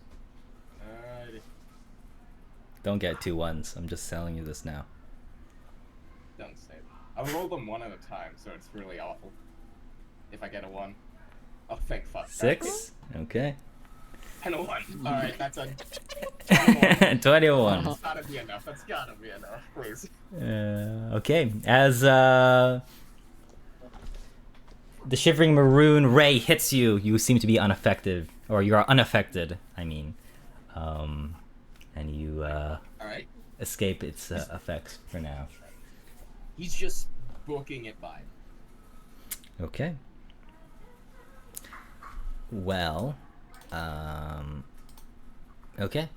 Alrighty. Don't get 2 ones. I'm just telling you this now. Don't say that. I'll roll them one at a time, so it's really awful. If I get a 1. Oh, thank fuck. 6. Okay. And a 1. Alright, that's a 21. 21. That's gotta be enough. That's gotta be enough, please. Okay. As the shivering maroon ray hits you, you seem to be unaffected, or you are unaffected. I mean, and you Alright. escape its effects for now. He's just booking it by. Okay. Well, okay.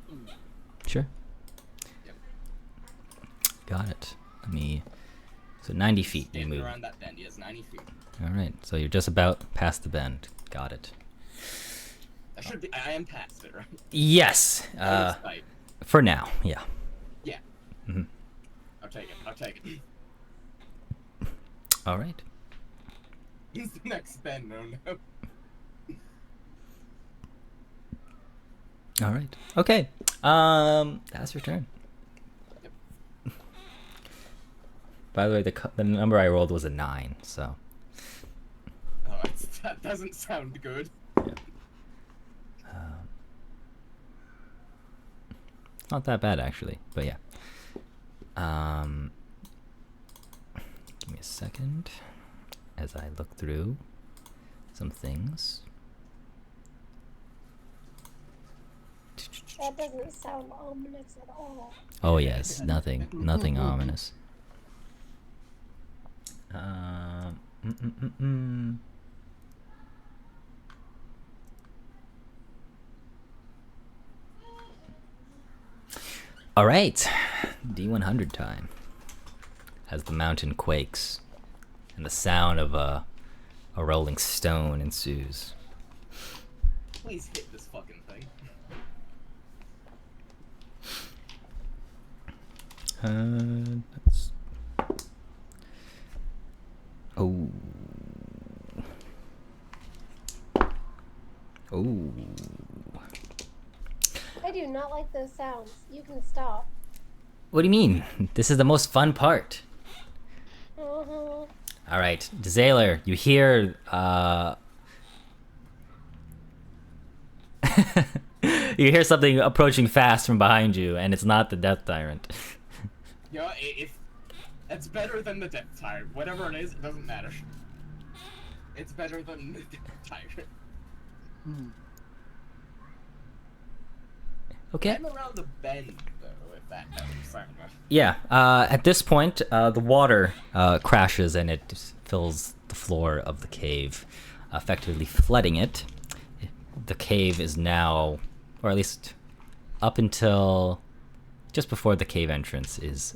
Sure. Yep. Got it. So 90 feet you Standing move. around that bend, he has 90 feet. All right. So you're just about past the bend. Got it. I am past it, right? Yes. Out of sight. For now. Yeah. Yeah. Mhm. I'll take it. All right. He's the next bend, no. All right. Okay. That's your turn. By the way, the number I rolled was a 9, so. Oh, that doesn't sound good. Not that bad actually, but yeah. Give me a second as I look through some things. That doesn't sound ominous at all. Oh yes, nothing ominous. All right, D100 time. As the mountain quakes, and the sound of a rolling stone ensues. Please hit this fucking thing. That's... Oh. Oh. I do not like those sounds. You can stop. What do you mean? This is the most fun part. Uh-huh. All right, Zayler, you hear you hear something approaching fast from behind you, and it's not the Death Tyrant. You know, if that's better than the Death Tyrant. Whatever it is, it doesn't matter. It's better than the Death Tyrant. Okay. I'm around the bend, though, if that helps. I don't know. Yeah. At this point, the water crashes and it fills the floor of the cave, effectively flooding it. The cave is now, or at least up until just before the cave entrance, is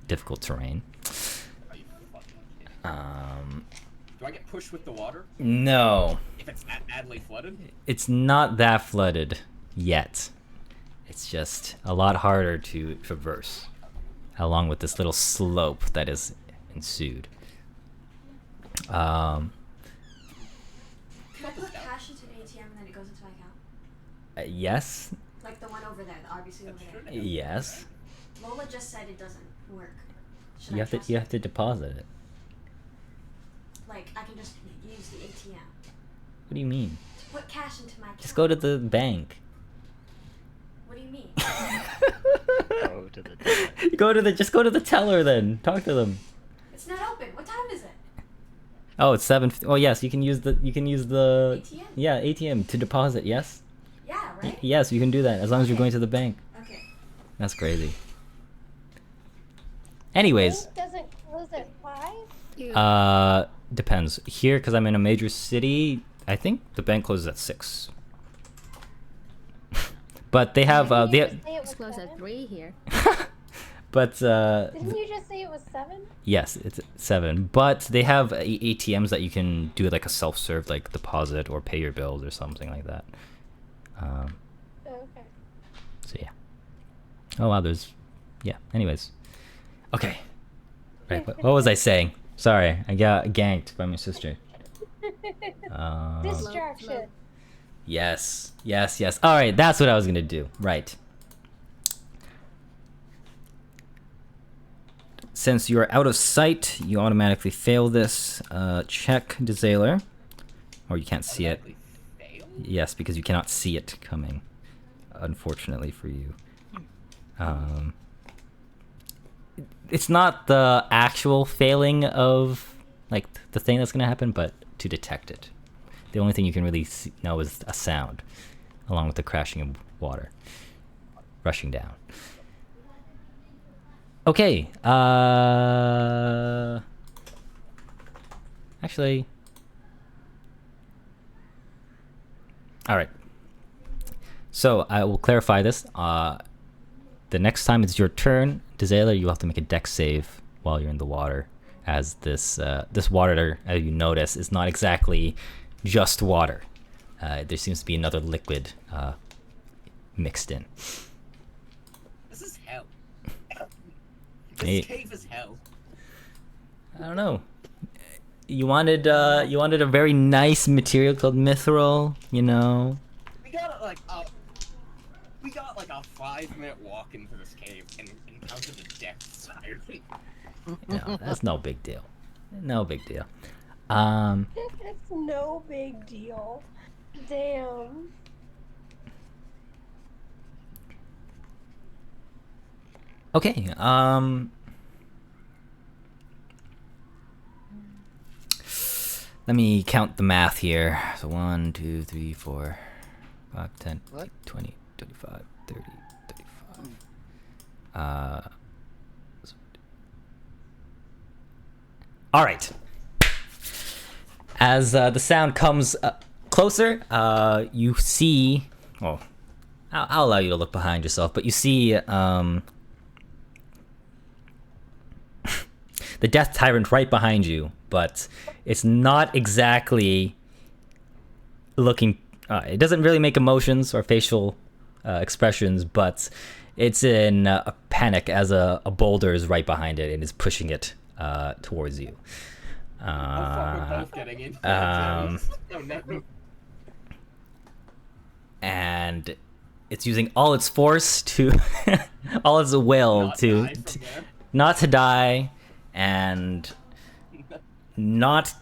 difficult terrain. Are you fucking kidding? Do I get pushed with the water No, if it's that badly flooded? it's not that flooded yet. It's just a lot harder to traverse, along with this little slope that is ensued. Can I put cash into an ATM and then it goes into my account? Yes, Like the one over there, the RBC over there. yes. Lola just said it doesn't work. Should You I have to trust you her? have to deposit it. Like, I can just use the ATM. What do you mean? To put cash into my account. Just go to the bank. What do you mean? Go to the teller. Just go to the teller then. Talk to them. It's not open. What time is it? Oh, it's 7. Oh yes, you can use the ATM? yeah, ATM to deposit. Yes. Yeah, right? Yes, you can do that as long as you're Okay. going to the bank. Okay. That's crazy. Anyways, Bank doesn't close at 5? depends. Here, because I'm in a major city, I think the bank closes at 6. But they have Didn't they you have, just say it It's was close 7? at 3 here. but Didn't you just say it was 7? yes, it's 7. But they have ATMs that you can do like a self-serve, like deposit or pay your bills or something like that. Oh, okay. So yeah. Oh wow, yeah. Anyways, okay. Right. What was I saying? Sorry, I got ganked by my sister. Distraction. Yes. All right, that's what I was gonna do. Right. Since you are out of sight, you automatically fail this check, Desailor, or you can't see it. Automatically fail? Yes, because you cannot see it coming. Unfortunately for you. It's not the actual failing of like the thing that's gonna happen, but to detect it. The only thing you can really know is a sound, along with the crashing of water, rushing down. Okay. Actually. All right. So I will clarify this. The next time it's your turn, Desailor, you have to make a dex save while you're in the water, as this water, as you notice, is not exactly just water. There seems to be another liquid mixed in. This is hell. Hey. This cave is hell. I don't know. You wanted a very nice material called mithril, you know. We got like a 5-minute walk into this cave and encountered the death siren. No, that's no big deal. No big deal. It's no big deal. Damn. Okay. Let me count the math here. So 1, 2, 3, 4, 5, 10, What? 20, 25, 30, 35. All right. As the sound comes closer, you see. Well, I'll allow you to look behind yourself, but you see the death tyrant right behind you, but it's not exactly looking. It doesn't really make emotions or facial expressions, but it's in a panic as a boulder is right behind it and is pushing it towards you. Oh fuck, we're both getting in. Oh no. And it's using all its force to, all its will Not to, die from there. not to die, and not,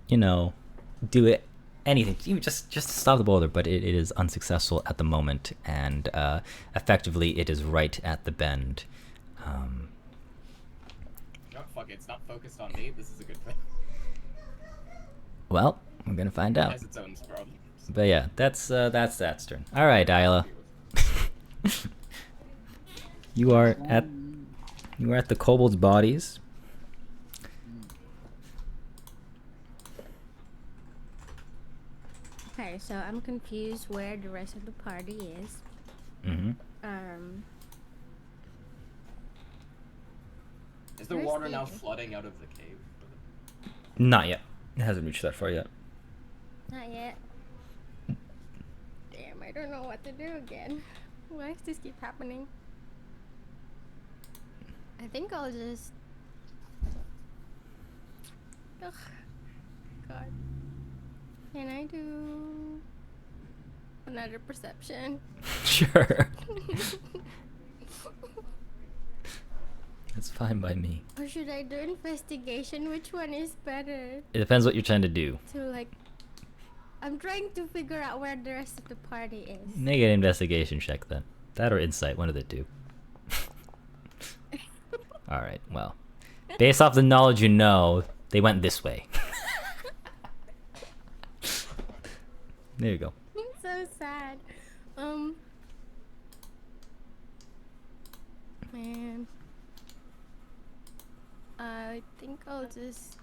do it anything, even just to stop the boulder. But it is unsuccessful at the moment, and effectively it is right at the bend. No, fuck it, it's not focused on me. This is a good thing. Well, we're gonna find It out. has its own problems. But yeah, that's that turn. All right, Isla. You are at the kobold's bodies. Okay, so I'm confused where the rest of the party is. Mm-hmm. the Where's water now Steven? flooding out of the cave? Not yet. It hasn't reached that far yet. Not yet. Damn, I don't know what to do again. Why does this keep happening? I think I'll just... Ugh. God. Can I do... another perception? Sure. That's fine by me. Or should I do investigation? Which one is better? It depends what you're trying to do. To like... I'm trying to figure out where the rest of the party is. Make an investigation check then. That or insight, one of the two. Alright, well. Based off the knowledge you know, they went this way. There you go. I'm so sad. Man. I think I'll just...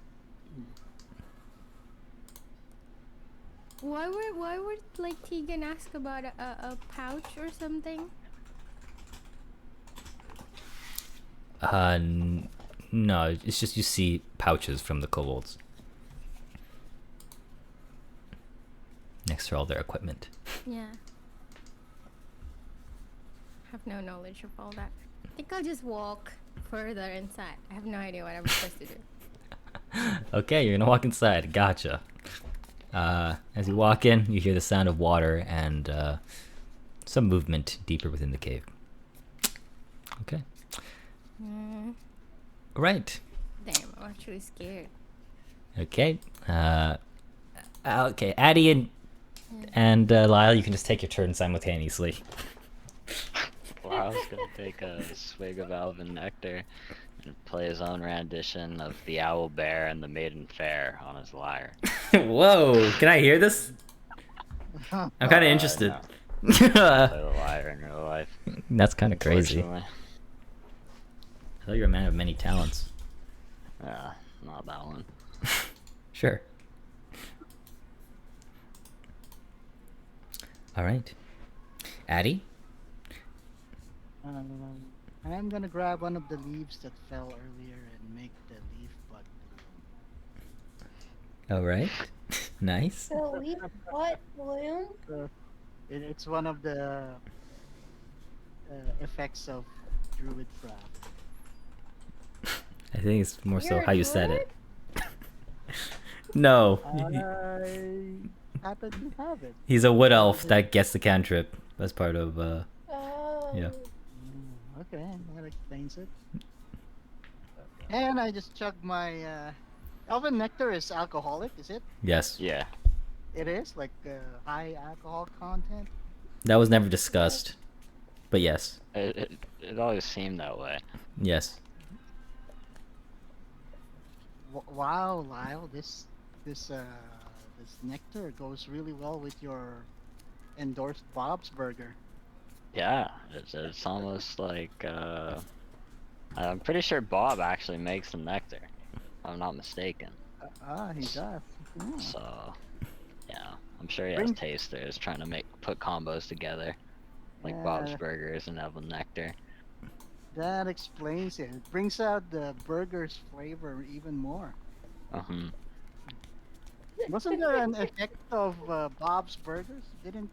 Why would like Tegan ask about a pouch or something? No, it's just you see pouches from the kobolds next to all their equipment. Yeah. Have no knowledge of all that. I think I'll just walk further inside. I have no idea what I'm supposed to do. Okay, you're gonna walk inside. Gotcha. As you walk in, you hear the sound of water and some movement deeper within the cave. Okay. Right. Damn, I'm actually scared. Okay. Okay, Addie and Lyle, you can just take your turn simultaneously. Lyle's gonna take a swig of elven nectar and play his own rendition of the Owl Bear and the Maiden Fair on his lyre. Whoa! Can I hear this? I'm kind of interested. No. Play the lyre in real life. That's kind of crazy. Unfortunately. I thought you were a man of many talents. Yeah, not that one. Sure. All right. Addie? I'm gonna grab one of the leaves that fell earlier and make the leaf bud bloom. All right. Nice. The leaf what bloom? It's one of the effects of druid craft. I think it's more so You're a how you said druid? it. No. I happen to have it. He's a wood elf that gets the cantrip as part of, Oh. Yeah. Okay, that explains it. And I just chugged my elven nectar is alcoholic, is it? yes. Yeah. It is like high alcohol content. That was never discussed. But yes. It always seemed that way. Yes. Wow, Lyle, this nectar goes really well with your endorsed Bob's Burger. Yeah, it's almost like I'm pretty sure Bob actually makes the nectar. If I'm not mistaken. He does. Yeah. So, yeah, I'm sure he has Bring- tasters trying to put combos together, like Yeah. Bob's Burgers and Elven Nectar. That explains it. It brings out the burger's flavor even more. Wasn't there an effect of Bob's Burgers? Didn't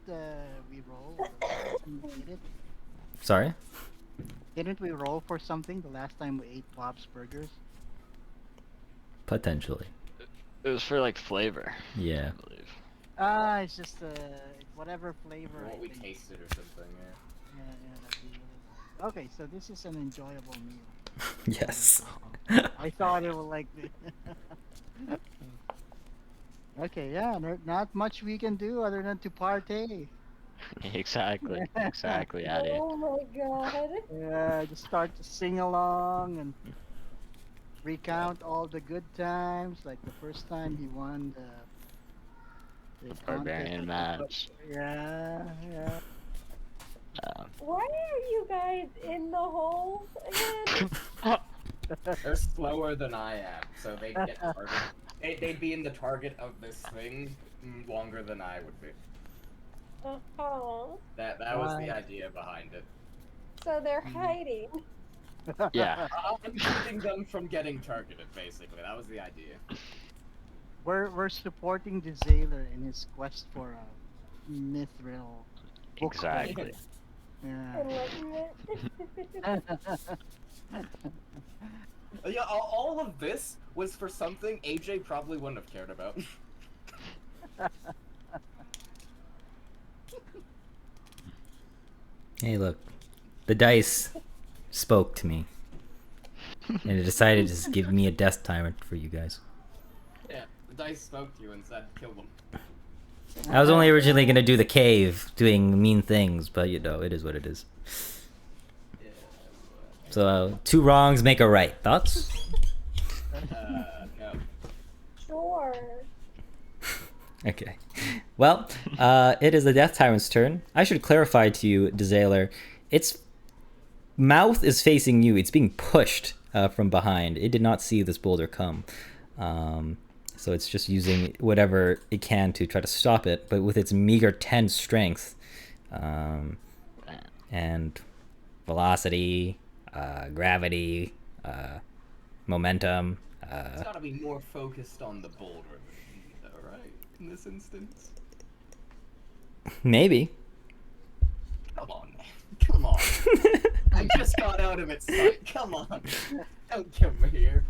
we roll? Did it? Sorry? Didn't we roll for something the last time we ate Bob's Burgers? Potentially. It was for like flavor, Yeah. I believe. It's just whatever flavor. What I we think. tasted or something, yeah. Yeah, that'd be really nice. Okay, so this is an enjoyable meal. Yes. I thought it was like this. Okay, yeah, not much we can do other than to partay. Exactly, exactly, Addy. Oh my god. Yeah, just start to sing along and recount all the good times, like the first time he won the Barbarian contest. match. Yeah, yeah. Why are you guys in the hole again? They're slower than I am, so they get target. They'd be in the target of this thing longer than I would be. Uh-huh. That was the idea behind it. So they're hiding. Yeah. I'm keeping them from getting targeted, basically. That was the idea. We're supporting the Zailer in his quest for a mithril book. Exactly. Yeah. Enlightenment. Yeah, all of this was for something AJ probably wouldn't have cared about. Hey, look, the dice spoke to me, and it decided to just give me a death tyrant for you guys. Yeah, the dice spoke to you and said, kill them. I was only originally gonna do the cave, doing mean things, but you know, it is what it is. Yeah, So, 2 wrongs make a right. Thoughts? no. Sure. Okay. Well, it is the Death Tyrant's turn. I should clarify to you, Desailor, its mouth is facing you. It's being pushed from behind. It did not see this boulder come. So it's just using whatever it can to try to stop it, but with its meager 10 strength and velocity, gravity, momentum. It's gotta be more focused on the boulder than me, though, right? In this instance. Maybe. Come on, man. Come on. I just got out of its sight. Come on. Don't kill me here.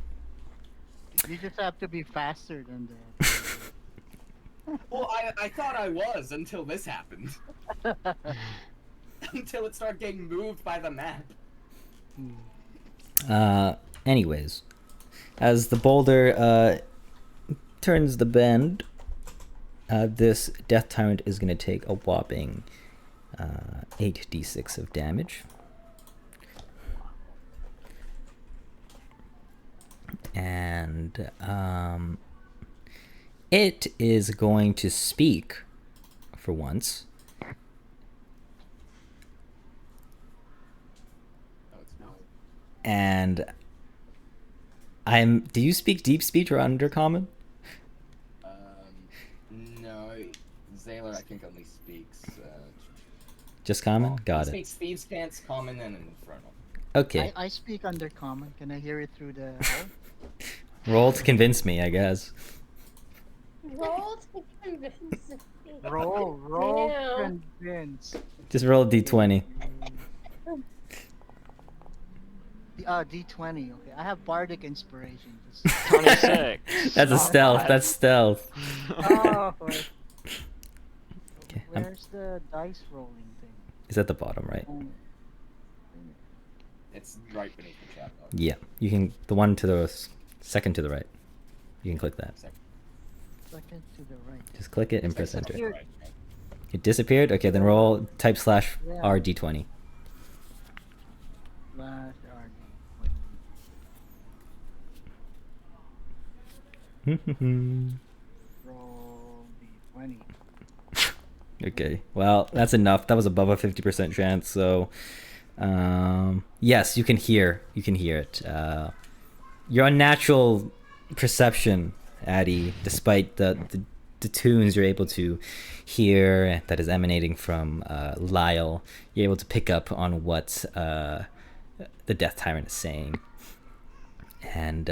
You just have to be faster than the. Well, I thought I was until this happened. Until it started getting moved by the map. Anyways, as the boulder turns the bend, this Death Tyrant is going to take a whopping 8d6 of damage. And it is going to speak for once. Oh, it's not. And do you speak deep speech or undercommon? No. Zaylor, I think, only speaks. Just common? Got he it. speaks Thieves' Pants, Common, and Infernal. Okay. I speak undercommon. Can I hear it through the hole? Roll to convince me, I guess. Roll to convince me. Roll, Damn. convince. Just roll a d20. D20. Okay, I have bardic inspiration. Just... 26. That's a stealth. That's stealth. Oh, wait. Okay. Where's the dice rolling thing? It's at the bottom, right? It's right beneath the chat box. Yeah. You can, the one to the second to the right. You can click that. Second to the right. Just click it and press Second enter. to the right. It disappeared? Okay, then roll type / Yeah. RD20. Slash roll D20. Okay, well, that's enough. That was above a 50% chance, so yes, you can hear it. Your unnatural perception, Addy, despite the tunes you're able to hear that is emanating from Lyle, you're able to pick up on what the Death Tyrant is saying. And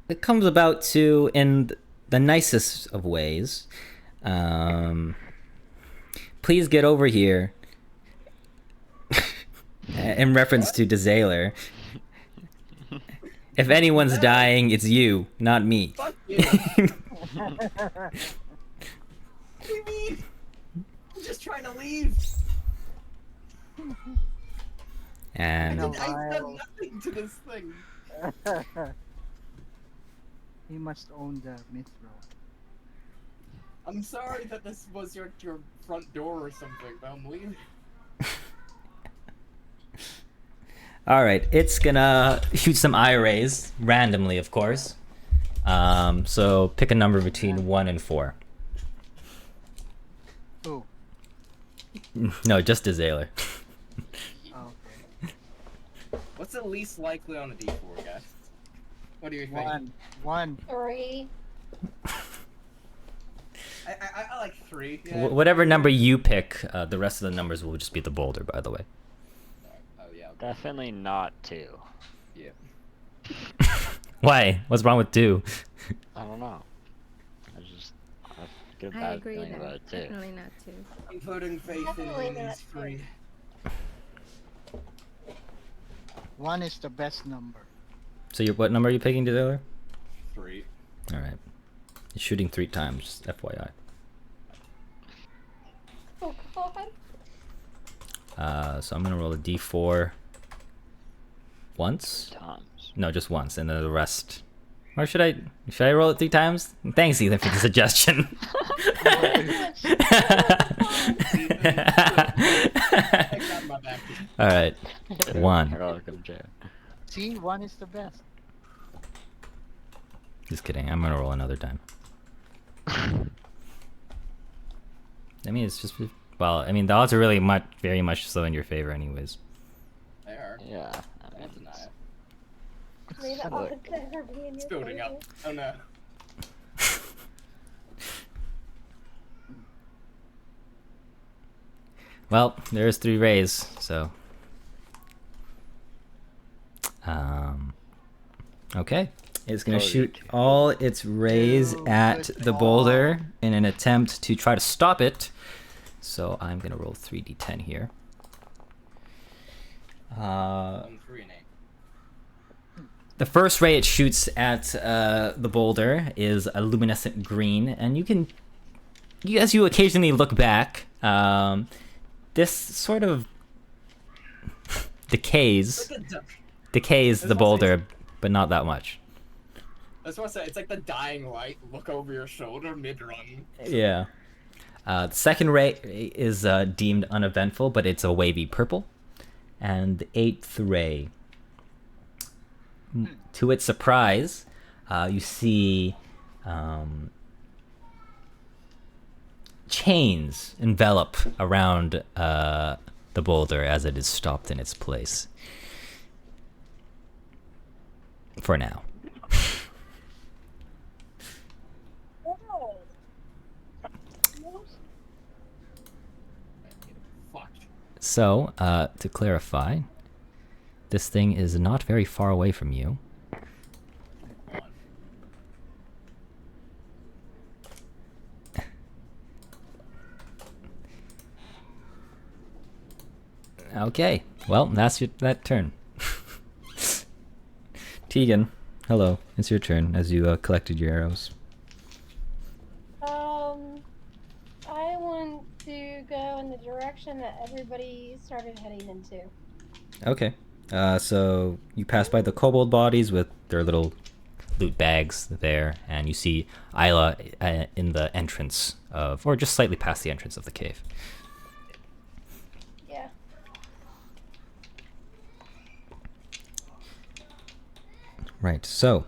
it comes about to, in the nicest of ways, please get over here. In reference to Desailor. If anyone's dying, it's you, not me. Fuck you. What do you mean? I'm just trying to leave. And No. I've done nothing to this thing. He must own the mithril. I'm sorry that this was your front door or something, but I'm leaving. alright, it's gonna shoot some eye rays, randomly of course. So pick a number between 1 and 4. Who? No, just Desailor. Oh, okay. What's the least likely on a D4, guys? What do you think? One. 3. I like 3. Yeah. Whatever number you pick, the rest of the numbers will just be the boulder, by the way. Oh yeah. Definitely not 2. Yeah. Why? What's wrong with 2? I don't know. I get a I bad agree feeling about that. it too. Definitely not too. I'm putting faith Definitely in not these 3. 1 is the best number. So what number are you picking, Taylor? 3. All right. He's shooting 3 times, FYI. Oh god. So I'm gonna roll a d4 once. Times. No, just once, and then the rest. Or should I roll it 3 times? Thanks, Ethan, for the suggestion. I got my back. All right, 1. You're welcome, Joe. See, 1 is the best. Just kidding. I'm gonna roll another time. I mean, it's just well. I mean, the odds are really very much so in your favor, anyways. They are. Yeah. I mean, Can't deny it. May the odds ever be in It's your building favor. up. Oh no. Well, there's 3 rays, so. Okay. It's gonna shoot all its rays at Good the call. boulder in an attempt to try to stop it. So I'm gonna roll 3d10 here. 1, 3, and 8. The first ray it shoots at the boulder is a luminescent green, and as you occasionally look back, this sort of decays Like the the boulder, but not that much. I just want to say, it's like the dying light. Look over your shoulder mid-run. Yeah. The second ray is deemed uneventful, but it's a wavy purple. And the 8th ray, to its surprise, you see chains envelop around the boulder as it is stopped in its place. For now. Oh. Fucked. So, to clarify, this thing is not very far away from you. Okay, well, that's that turn. Tegan, hello. It's your turn as you collected your arrows. I want to go in the direction that everybody started heading into. Okay. So you pass by the kobold bodies with their little loot bags there, and you see Isla in the entrance of, or just slightly past the entrance of the cave. Yeah. Right, so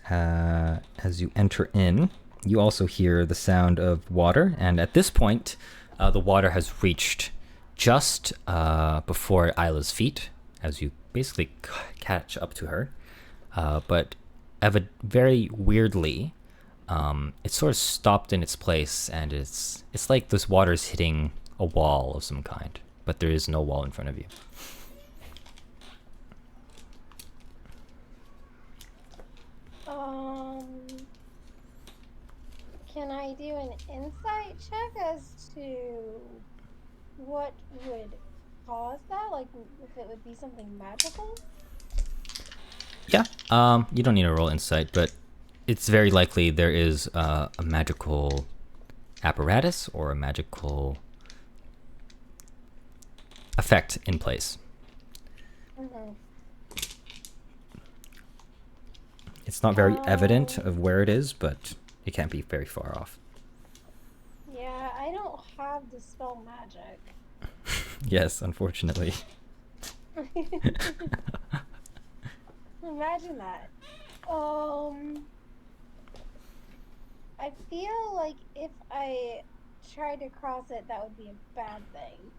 as you enter in, you also hear the sound of water, and at this point, the water has reached just before Isla's feet, as you basically catch up to her. But very weirdly, it's sort of stopped in its place, and it's like this water's hitting a wall of some kind, but there is no wall in front of you. Can I do an insight check as to what would cause that? Like, if it would be something magical? Yeah, you don't need to roll insight, but it's very likely there is a magical apparatus or a magical effect in place. Mm-hmm. It's not very evident of where it is, but it can't be very far off. Yeah, I don't have dispel magic. Yes, unfortunately. Imagine that. I feel like if I tried to cross it, that would be a bad thing.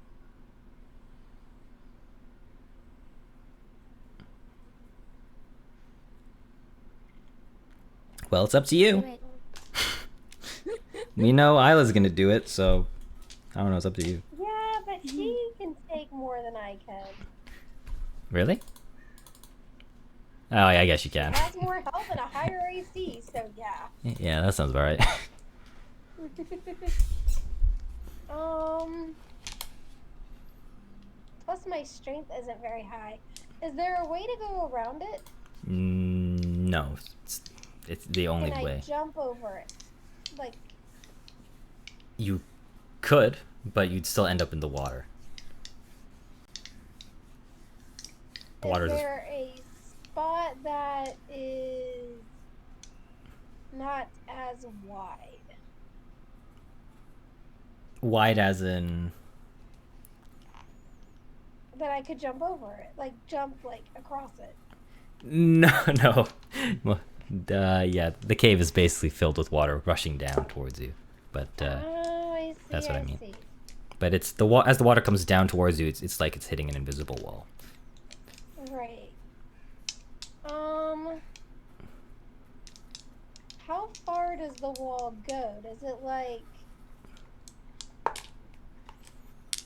Well, it's up to you. Do it. We know Isla's gonna do it, so I don't know. It's up to you. Yeah, but she can take more than I can. Really? Oh, yeah, I guess you can. It has more health and a higher AC, so yeah. Yeah, that sounds about right. Plus my strength isn't very high. Is there a way to go around it? No, it's the only Can I way. jump over it? Like, You could, but you'd still end up in the water. The water is is there a spot that is not as wide? wide as in... That I could jump over it? Like, jump, like, across it? No, no. Well, yeah, the cave is basically filled with water rushing down towards you. But Oh, I see, that's what I mean. see. But it's as the water comes down towards you, it's like it's hitting an invisible wall. Right. How far does the wall go? Does it like...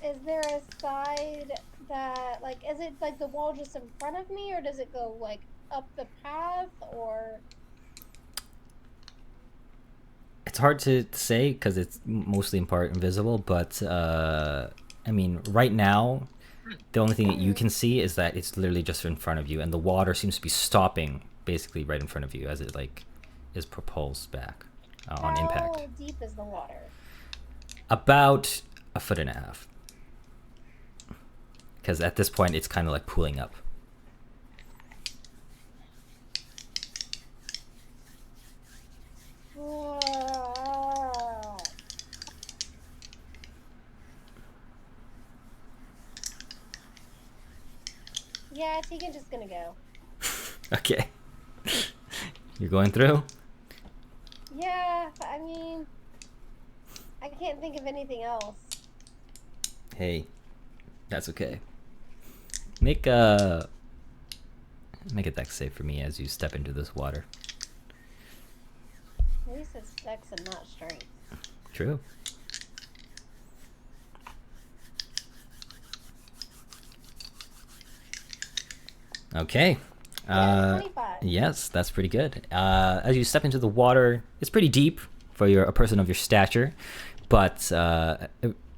Is there a side that, like, is it like the wall just in front of me, or does it go like up the path, or... It's hard to say because it's mostly in part invisible, but I mean, right now, the only thing that you can see is that it's literally just in front of you, and the water seems to be stopping basically right in front of you as it like is propulsed back on impact. How deep is the water? About 1.5 feet. Because at this point, it's kind of like pooling up. Whoa. Yeah, Tegan's just gonna go. Okay. You're going through? Yeah, I mean, I can't think of anything else. Hey, that's okay. Make a dex save for me as you step into this water. At least it's dex and not strength. True. Okay. Yeah, 25. Yes, that's pretty good. As you step into the water, it's pretty deep for a person of your stature, but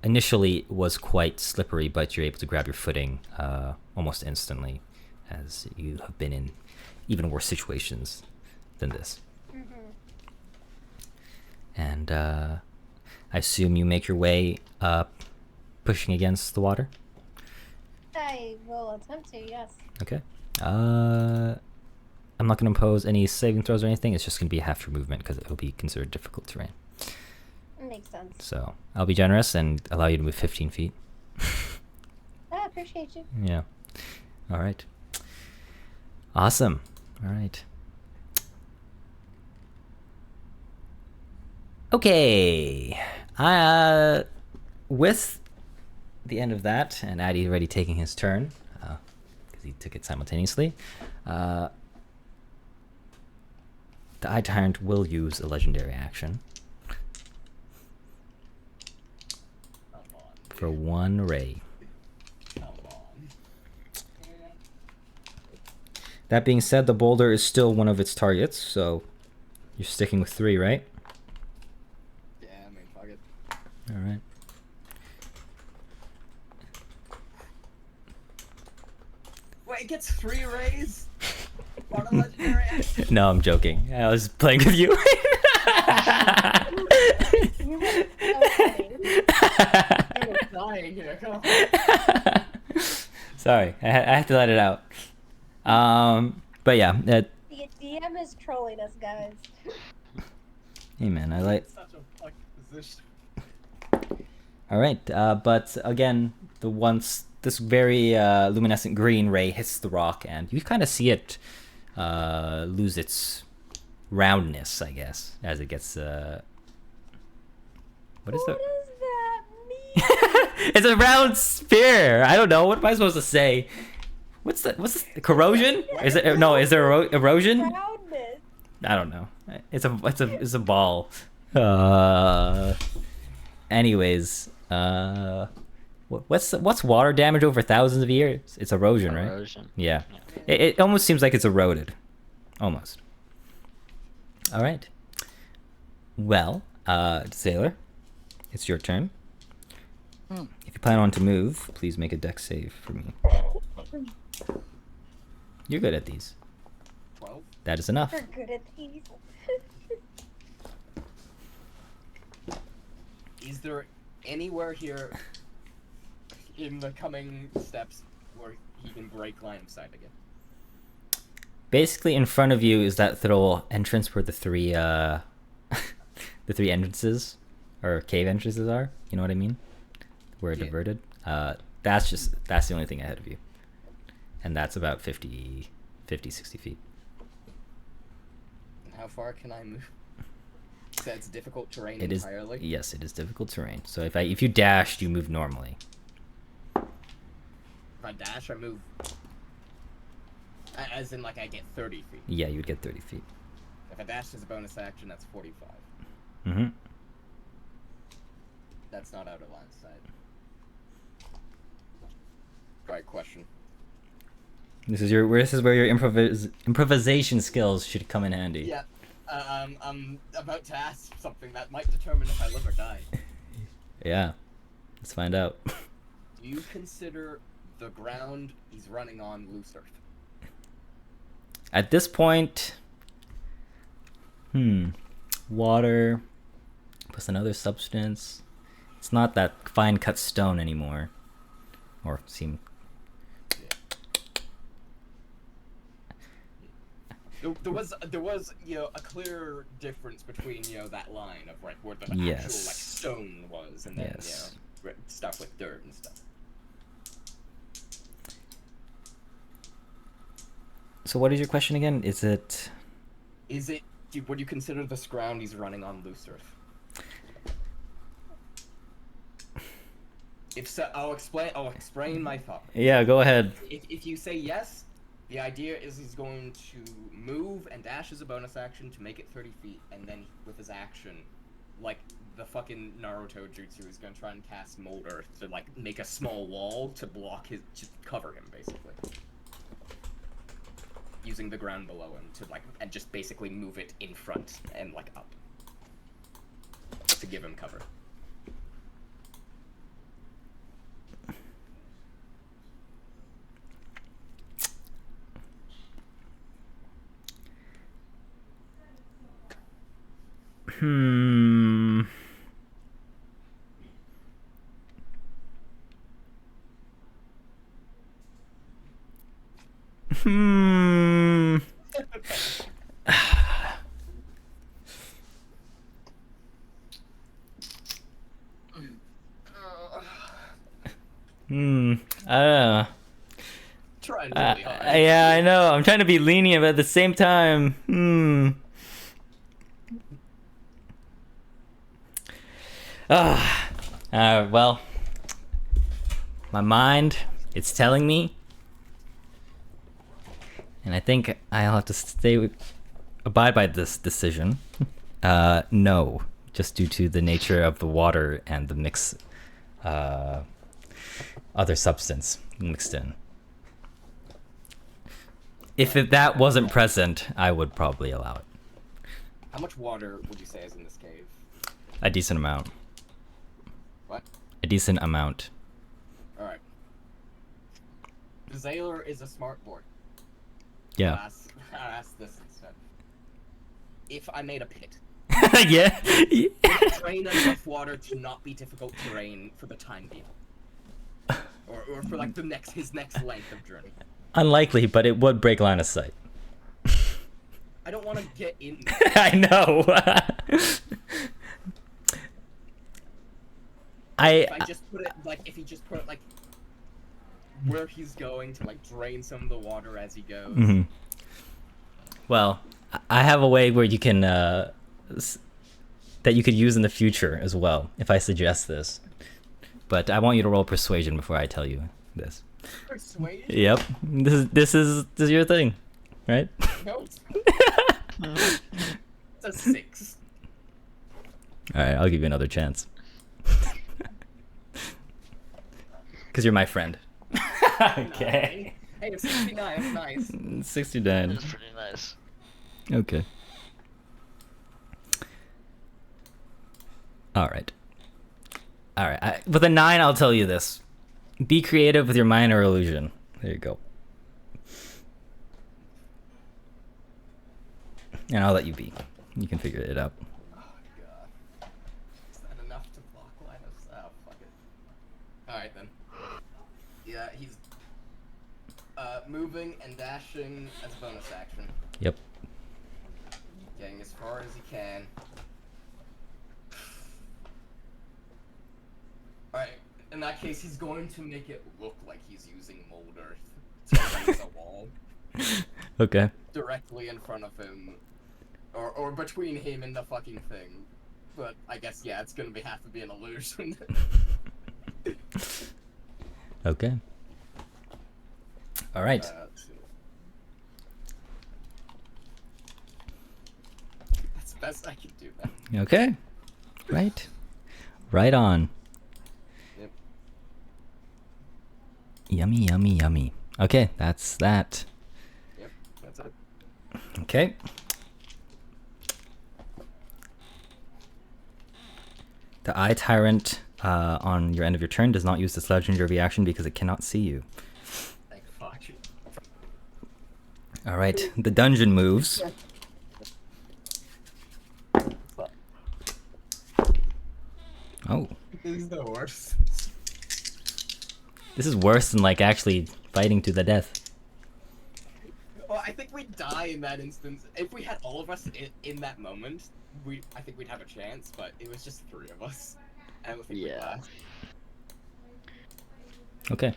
initially it was quite slippery, but you're able to grab your footing almost instantly, as you have been in even worse situations than this. Mm-hmm. And I assume you make your way up, pushing against the water? I will attempt to, yes. Okay. I'm not going to impose any saving throws or anything. It's just going to be half your movement because it will be considered difficult terrain. Makes sense. So I'll be generous and allow you to move 15 feet. I appreciate you. Yeah. All right. Awesome. All right. Okay. With the end of that, and Addy already taking his turn, because he took it simultaneously, the Eye Tyrant will use a legendary action for 1 ray. That being said, the boulder is still one of its targets, so you're sticking with 3, right? Yeah, I mean, fuck it. All right. Wait, it gets 3 rays? What a legendary action. No, I'm joking. I was playing with you. You were so funny. I'm dying here. Come on. Sorry, I had to let it out. But yeah, The DM is trolling us, guys. hey man, I like. Such a fucking position. All right, but again, this very luminescent green ray hits the rock, and you kind of see it lose its roundness, I guess, as it gets. What is What the? does that mean? It's a round sphere. I don't know. What am I supposed to say? What's the corrosion? Is it no? Is there erosion? Roundness. I don't know. It's a ball. Anyways, What's water damage over thousands of years? It's erosion, right? Erosion. Yeah. It almost seems like it's eroded. Almost. All right. Well, Sailor, it's your turn. If you plan on to move, please make a dex save for me. You're good at these. 12. That is enough. You're good at these. Is there anywhere here in the coming steps where he can break line of sight again? Basically, in front of you is that little entrance where the three the three entrances or cave entrances are. You know what I mean? Where it Yeah. diverted. That's the only thing ahead of you, and that's about 50, 60 feet. And how far can I move? So it's difficult terrain It is entirely. yes, it is difficult terrain. So if you dashed, you move normally. If I dash, I move. As in, like, I get 30 feet. Yeah, you would get 30 feet. If I dash as a bonus action, that's 45. Mm-hmm. That's not out of line of sight. Right question. This is where your improvisation skills should come in handy. Yeah. I'm about to ask something that might determine if I live or die. Yeah. Let's find out. Do you consider the ground he's running on loose earth? At this point, water plus another substance. It's not that fine cut stone anymore, or seem. There was a clear difference between that line of where the actual Yes. stone was, and then Yes. stuff with dirt and stuff. So what is your question again? Is it? Would you consider this ground he's running on loose earth? If so, I'll explain my thought. Yeah, go ahead. If you say yes, the idea is he's going to move and dash as a bonus action to make it 30 feet, and then with his action, like the fucking Naruto jutsu, he's gonna try and cast Mold Earth to like make a small wall to cover him basically. Using the ground below him and just basically move it in front and like up to give him cover. I don't know. Trying really hard. Yeah, I know. I'm trying to be lenient, but at the same time, well, my mind, it's telling me, and I think I'll have to abide by this decision. No, just due to the nature of the water and the mix, other substance mixed in. If that wasn't present, I would probably allow it. How much water would you say is in this cave? A decent amount. What? A decent amount. Alright. Zaylor is a smart boy. Yeah. I'll ask this instead. If I made a pit, Yeah. drain enough water to not be difficult terrain for the time being. Or for like his next length of journey. Unlikely, but it would break line of sight. I don't want to get in. I know. If he just put it like where he's going to like drain some of the water as he goes. Mhm. Well, I have a way where you can that you could use in the future as well if I suggest this. But I want you to roll persuasion before I tell you this. Persuasion? Yep. This is your thing, right? No. It's a 6. All right, I'll give you another chance. Because you're my friend. Okay. Hey, it's 69. It's nice. 69. That's pretty nice. Okay. All right. With a 9, I'll tell you this. Be creative with your minor illusion. There you go. And I'll let you be. You can figure it out. Oh god. Is that enough to block line of sight? Oh, fuck it. Alright then. Yeah, he's moving and dashing as a bonus action. Yep. Getting as far as he can. Alright, in that case, he's going to make it look like he's using Molder to raise a wall Okay. directly in front of him. Or between him and the fucking thing. But I guess, yeah, it's gonna have to be an illusion. Okay. All right. Let's see. That's the best I can do, man. Okay. Right. Right on. Yep. Yummy, yummy, yummy. Okay, that's that. Yep, that's it. Okay. The Eye Tyrant on your end of your turn does not use this legendary reaction because it cannot see you. Thank fuck. All right, the dungeon moves. Oh, This is the worst. this is worse than like actually fighting to the death. Well, I think we'd die in that instance. If we had all of us in that moment, I think we'd have a chance, but it was just 3 of us. I don't think we'd Yeah. last. Okay.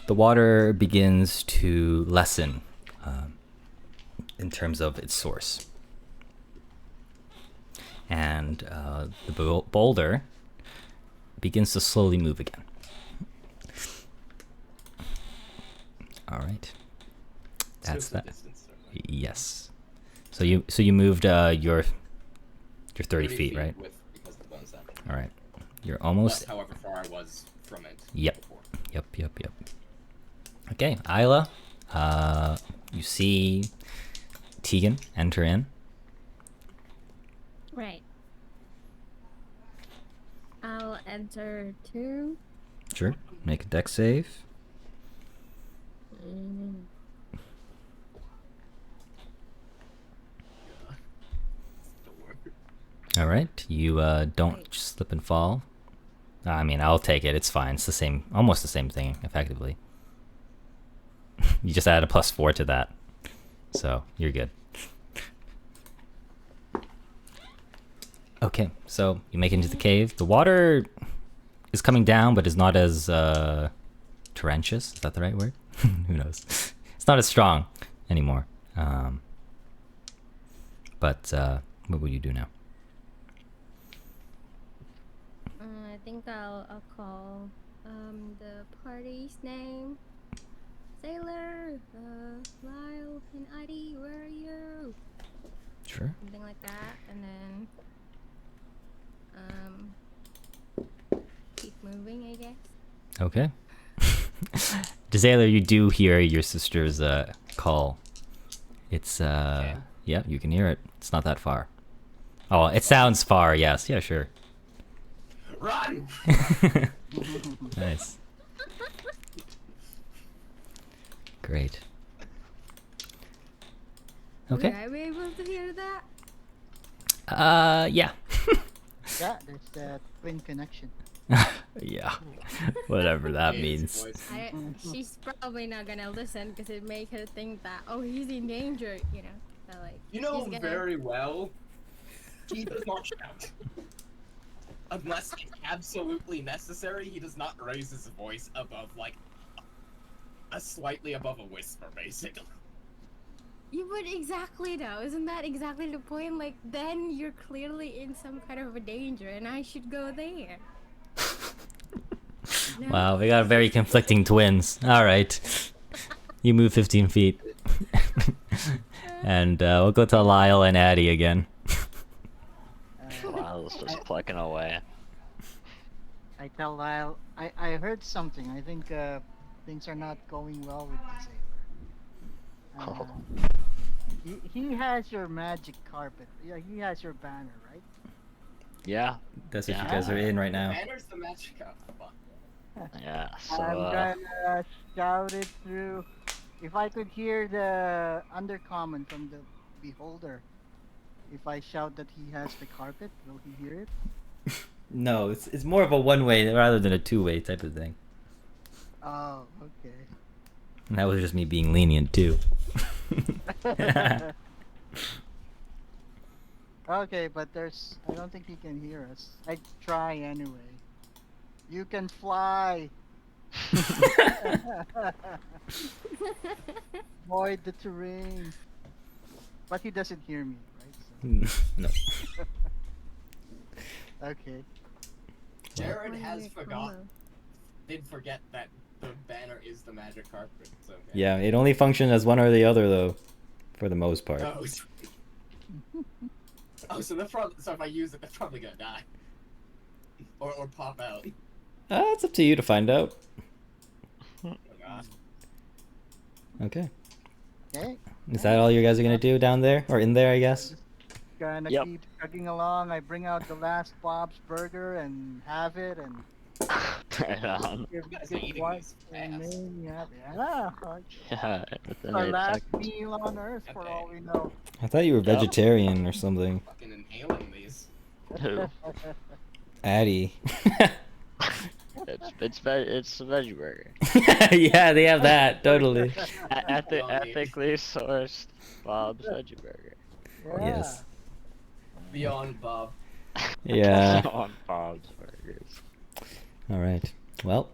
The water begins to lessen in terms of its source. And the boulder begins to slowly move again. All right. That's Just the that. distance, certainly. Yes. So you moved your 30 feet, right? Because of the bonus action. All right. You're Plus, almost. however far I was from it. Yep. Before. Yep. Okay, Isla. You see Tegan enter in. Right. I'll enter too. Sure. Make a deck save. All right. You don't slip and fall. I mean, I'll take it. It's fine. It's the same, almost the same thing, effectively. You just add a +4 to that, so you're good. Okay, so you make it into the cave. The water is coming down, but is not as torrentious. Is that the right word? Who knows? It's not as strong anymore. But what will you do now? I think I'll call the party's name. Sailor, Lyle, and Adi, where are you? Sure. Something like that, and then keep moving, I guess. Okay. Desailor, you do hear your sister's call. It's yeah, you can hear it. It's not that far. Oh, it sounds far. Yes. Yeah, sure. Run! Nice. Great. Okay. Would I be able to hear that? Yeah. Yeah, there's that twin connection. Yeah. Whatever that Yeah, means. voice. She's probably not gonna listen because it make her think that, oh, he's in danger, you know. So like, You know she's gonna... very well, he does not shout. Unless it's absolutely necessary, he does not raise his voice above, like, a slightly above a whisper, basically. You would exactly though, isn't that exactly the point? Like, then you're clearly in some kind of a danger, and I should go there. No? Wow, we got very conflicting twins. All right. You move 15 feet. And we'll go to Lyle and Addie again. Lyle's just plucking away. I tell Lyle, I heard something. I think things are not going well with the sailor. Oh. He has your magic carpet. Yeah, he has your banner, right? Yeah. That's what you Yeah. guys are in right now. Banner's the magic of Yeah. So I'm gonna shout it through. If I could hear the undercommon from the beholder, if I shout that he has the carpet, will he hear it? No, it's more of a one-way rather than a two-way type of thing. Oh, okay. And that was just me being lenient too. Okay, but I don't think he can hear us. I try anyway. You can fly. Avoid the terrain. But he doesn't hear me, right? No. So, okay. Jared One has way forgotten. combo. Did forget that the banner is the magic carpet. So okay. Yeah, it only functions as one or the other though, for the most part. Oh, so so if I use it, that's probably gonna die. Or pop out. It's up to you to find out. Oh god. Okay. Okay. Is that all you guys are gonna do down there or in there? I guess. Gonna Yep. keep chugging along. I bring out the last Bob's Burger and have it and right on. give, You guys give are eating what these and fast. then you have yeah. Yeah. Within Our 8 last seconds. meal on Earth, for Okay. all we know. I thought you were vegetarian or something. Fucking inhaling these. Who? Addy. It's a veggie burger. Yeah, they have that totally. Ethically sourced Bob's veggie burger. Yeah. Yes. Beyond Bob. Yeah. On Bob's burgers. All right. Well,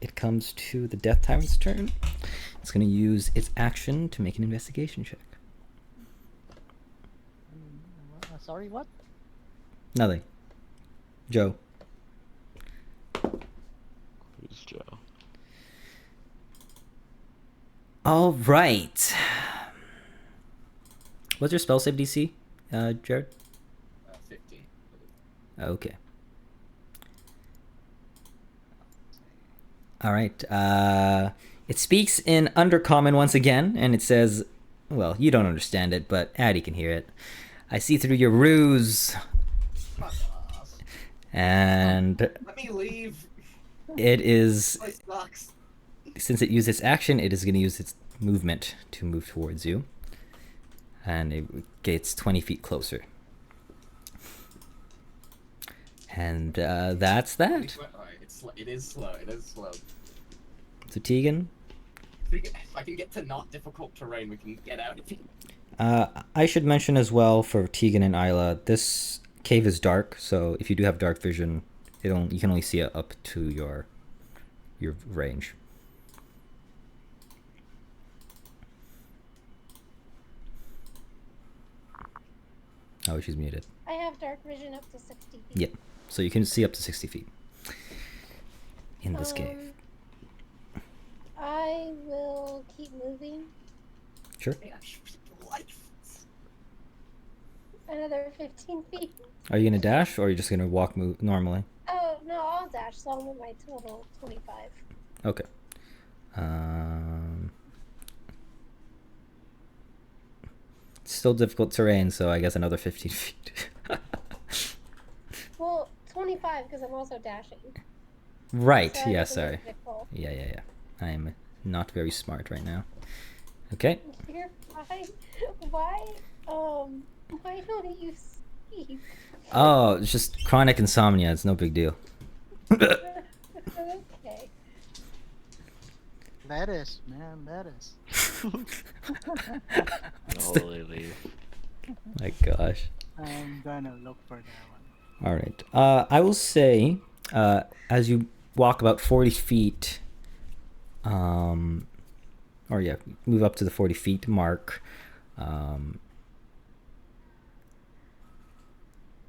it comes to the Death Tyrant's turn. It's going to use its action to make an investigation check. Sorry, what? Nothing. Joe. Who's Joe? All right. What's your spell save DC, Jared? 15. Okay. All right. It speaks in Undercommon once again, and it says, well, you don't understand it, but Addie can hear it. I see through your ruse, Fuck off. and Let me leave. it is, This sucks. since it used its action, it is going to use its movement to move towards you. And it gets 20 feet closer. And that's that. Alright, it is slow. It is slow. So Tegan, If I can get to not difficult terrain, we can get out of here. I should mention as well for Tegan and Isla, this cave is dark, so if you do have dark vision, you can only see it up to your range. Oh, she's muted. I have dark vision up to 60 feet. Yep. So you can see up to 60 feet in this cave. I will keep moving Sure. another 15 feet. Are you gonna dash, or are you just gonna move normally? Oh, no, I'll dash, so I'm at my total 25. Okay. It's still difficult terrain, so I guess another 15 feet. Well, 25 because I'm also dashing. Right. So I Yeah. wasn't Sorry. as difficult. Yeah. I am not very smart right now. Okay. You're fine. Why don't you sleep? Oh, it's just chronic insomnia. It's no big deal. Okay. Lettuce, man, lettuce. Holy leaf. My gosh. I'm gonna look for that one. All right. I will say, as you walk about 40 feet, move up to the 40 feet mark.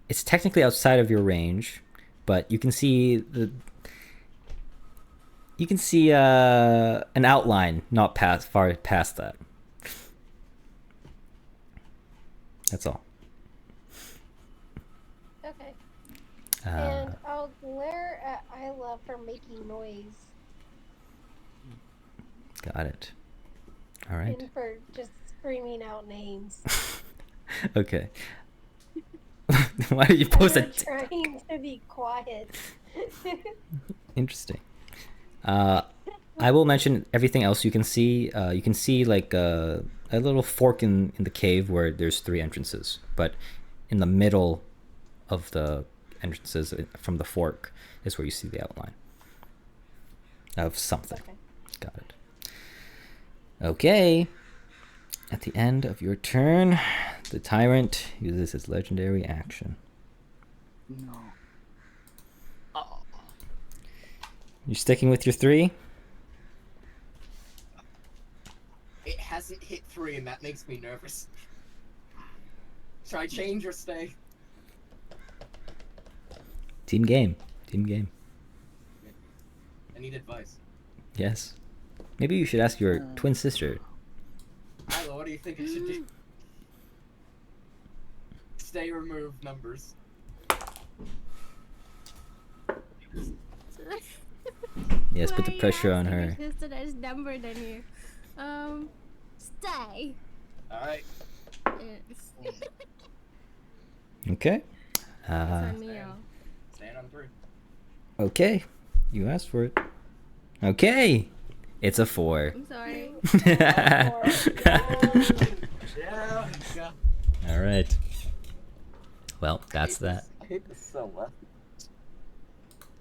It's technically outside of your range, but you can see an outline not far past that. That's all. And I'll glare at Isla for making noise Got it. All right. and for just screaming out names. Okay. Why did you And post we're that? trying to be quiet. Interesting. I will mention everything else you can see. You can see like a little fork in the cave where there's 3 entrances, but in the middle of the entrances from the fork is where you see the outline of something. Okay. Got it. Okay. At the end of your turn, the tyrant uses his legendary action. No. You sticking with your 3? It hasn't hit 3, and that makes me nervous. Should I change or stay? Team game. Team game. I need advice. Yes. Maybe you should ask your twin sister. Isla, what do you think I should do? Stay or move numbers? Yes, put Why the are you pressure on asking her. your sister that's dumber than you? Stay. Alright. Yes. Okay. It's on me, y'all. Stand on 3. Okay. You asked for it. Okay. It's a 4. I'm sorry. Yeah. All right. Well, that's that. I hate this so much.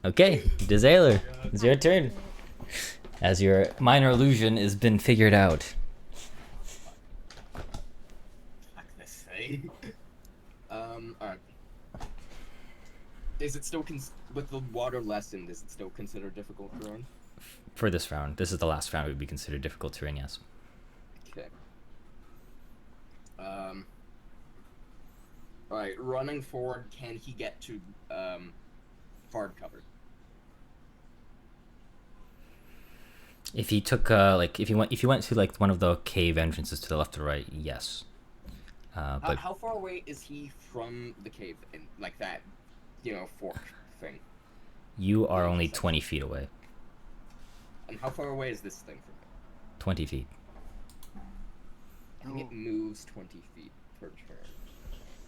Okay, Desailor, it's your turn. As your minor illusion has been figured out. Fuck this thing. Alright. Is it still with the water lessened, is it still considered difficult to run? For this round, this is the last round. It would be considered difficult terrain, yes. Okay. Alright, running forward, can he get to, hard cover? If he took like if you went to like one of the cave entrances to the left or right, yes. But How far away is he from the cave, in, like that, fork thing? you are only 20 feet away. And how far away is this thing from him? 20 feet. I think it moves 20 feet per turn.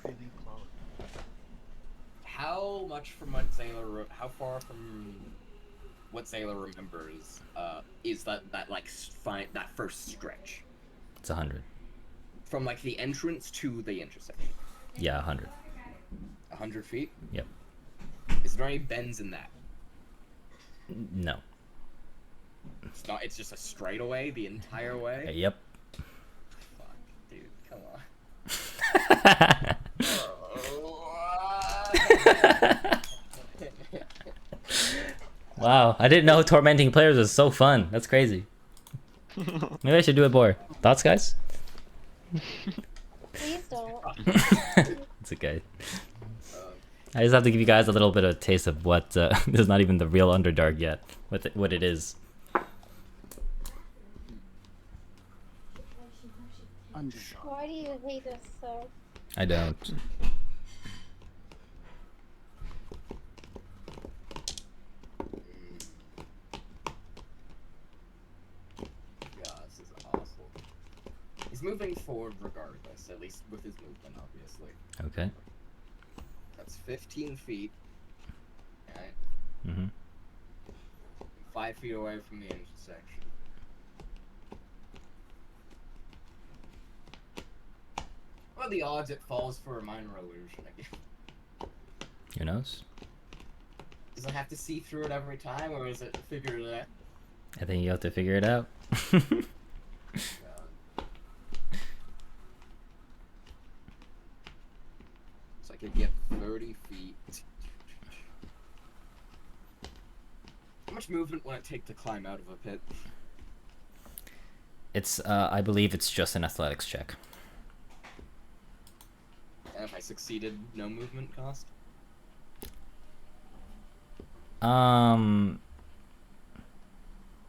Pretty close. How far from what Sailor remembers, is that that first stretch? It's 100. From, like, the entrance to the intersection? Yeah, 100. 100 feet? Yep. Is there any bends in that? No. It's just a straightaway the entire way? Yep. Fuck, dude, come on. Wow, I didn't know tormenting players was so fun. That's crazy. Maybe I should do it more. Thoughts, guys? Please don't. It's okay. I just have to give you guys a little bit of a taste of what this is not even the real Underdark yet. What it is. Underdog. Why do you hate us so? I don't. Yeah, this is awful. He's moving forward regardless, at least with his movement, obviously. Okay. That's 15 feet. Alright. Mm-hmm. 5 feet away from the intersection. What are the odds it falls for a minor illusion again? Who knows? Does it have to see through it every time, or is it figure it out? I think you have to figure it out. So I could get 30 feet. How much movement will it take to climb out of a pit? It's I believe it's just an athletics check. And if I succeeded, no movement cost?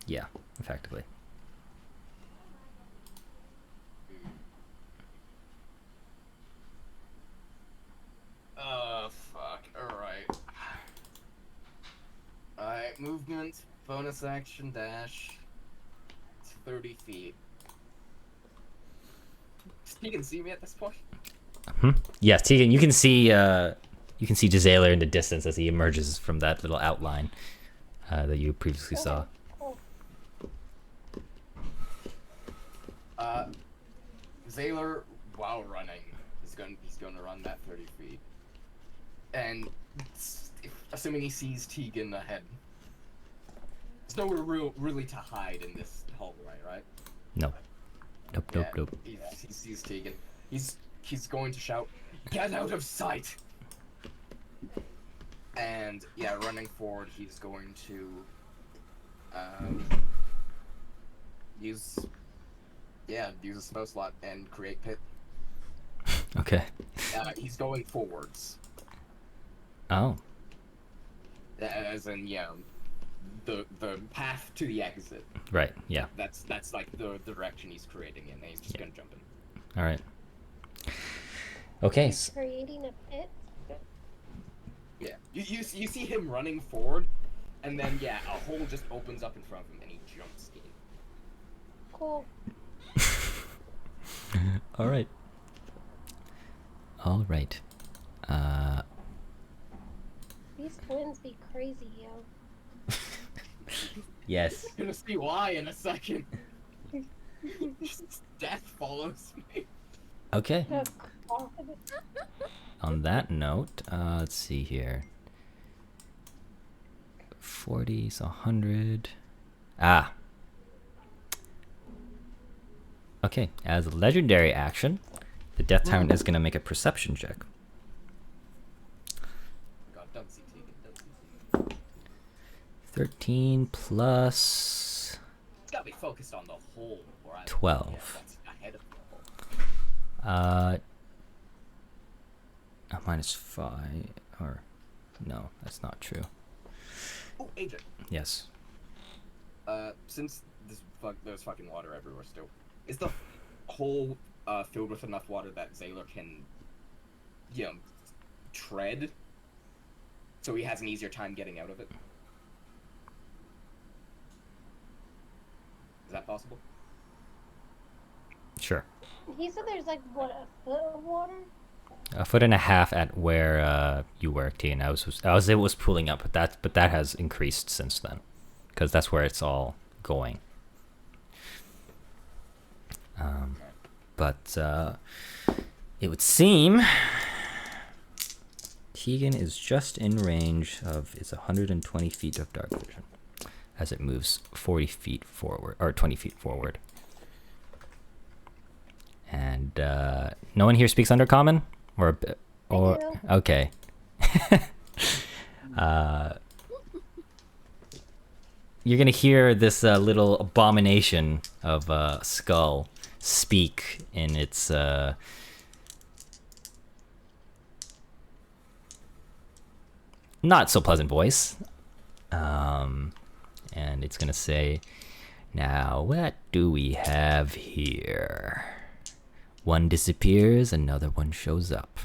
Yeah, effectively. Fuck. Alright. bonus action dash. It's 30 feet. He can see me at this point. Yes, Tegan, you can see Jazailer in the distance as he emerges from that little outline that you previously saw. Cool. Zaylor, while running, he's going to run that 30 feet, and assuming he sees Tegan ahead, there's nowhere really to hide in this hallway, right? No. Nope. He sees Tegan. He's going to shout, "Get out of sight!" And yeah, running forward, he's going to use a spell slot and create pit. Okay. He's going forwards, Oh. as in the path to the exit. Right. Yeah. That's like the direction he's creating in, and he's just gonna jump in. All right. Okay. Creating a pit. Yeah, you see him running forward, and then a hole just opens up in front of him, and he jumps in. Cool. All right. These twins be crazy, yo. Yes. You're gonna see why in a second. Death follows me. Okay. Oh, God. On that note, let's see here. 40, so 100. Okay, as a legendary action, the Death Tyrant is going to make a perception check. God, don't see Tegan, don't see Tegan. 13 plus It's gotta be focused on the hole. 12. That's ahead of the hole. Minus 5, or no, that's not true. Oh, AJ. Yes. Since there's fucking water everywhere still, is the hole filled with enough water that Zaylor can, tread, so he has an easier time getting out of it? Is that possible? Sure. He said there's like, what, a foot of water? 1.5 feet at where you were, T, and I was it was pooling up, but that has increased since then, because that's where it's all going. But it would seem Tegan is just in range of its 120 feet of dark vision as it moves 40 feet forward, or 20 feet forward. And no one here speaks Undercommon? Or do. okay. You're gonna hear this little abomination of skull speak in its not so pleasant voice, and it's gonna say, "Now what do we have here? One disappears, another one shows up.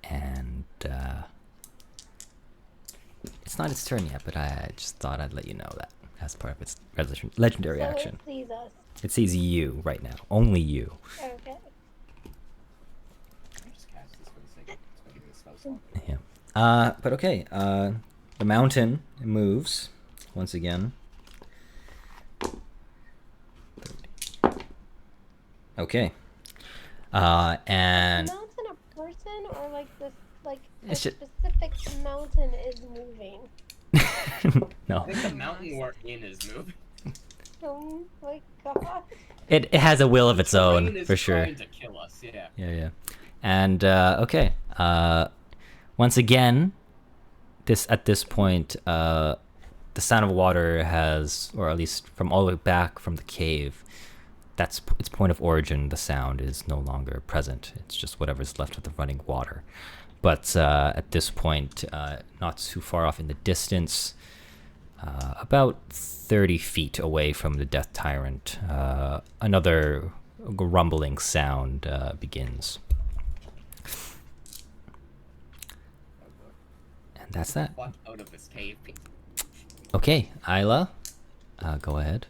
And it's not its turn yet, but I just thought I'd let you know that as part of its legendary So action. it sees us. It sees you right now, only you. Okay. I just cast this for the sake of it's gonna give me a spell slot. Yeah. But okay. The mountain moves once again. Okay. And Mountain a person or like this, like a It's just- specific mountain is moving? no, I think the mountain we're in is moving. Oh my god. it has a will of its Terrain own is for sure. trying to kill us, yeah. Yeah. And okay. Once again, at this point, the sound of water has, or at least from all the way back from the cave, that's its point of origin. The sound is no longer present. It's just whatever's left of the running water. But at this point, not too far off in the distance, about 30 feet away from the Death Tyrant, another rumbling sound begins. And that's that. Fuck out of this cave. Okay, Isla, go ahead.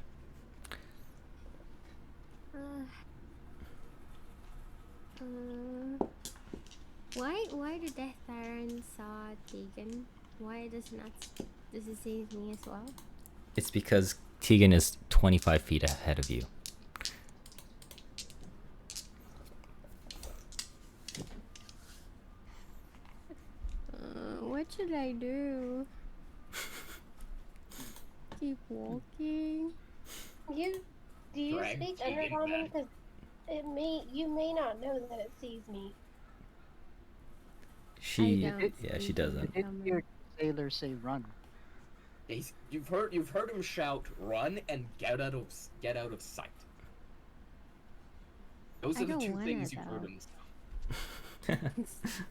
Why the Death Tyrant saw Tegan? Why does it see me as well? It's because Tegan is 25 feet ahead of you. What should I do? Keep walking. Do you Drag speak Tegan Undercommon? back. Because you may not know that it sees me. She, don't yeah, she speak doesn't. I did hear Sailor say run. You've heard him shout, "Run!" and get out of sight. Those I are the don't two wanna, things you've heard though. him say.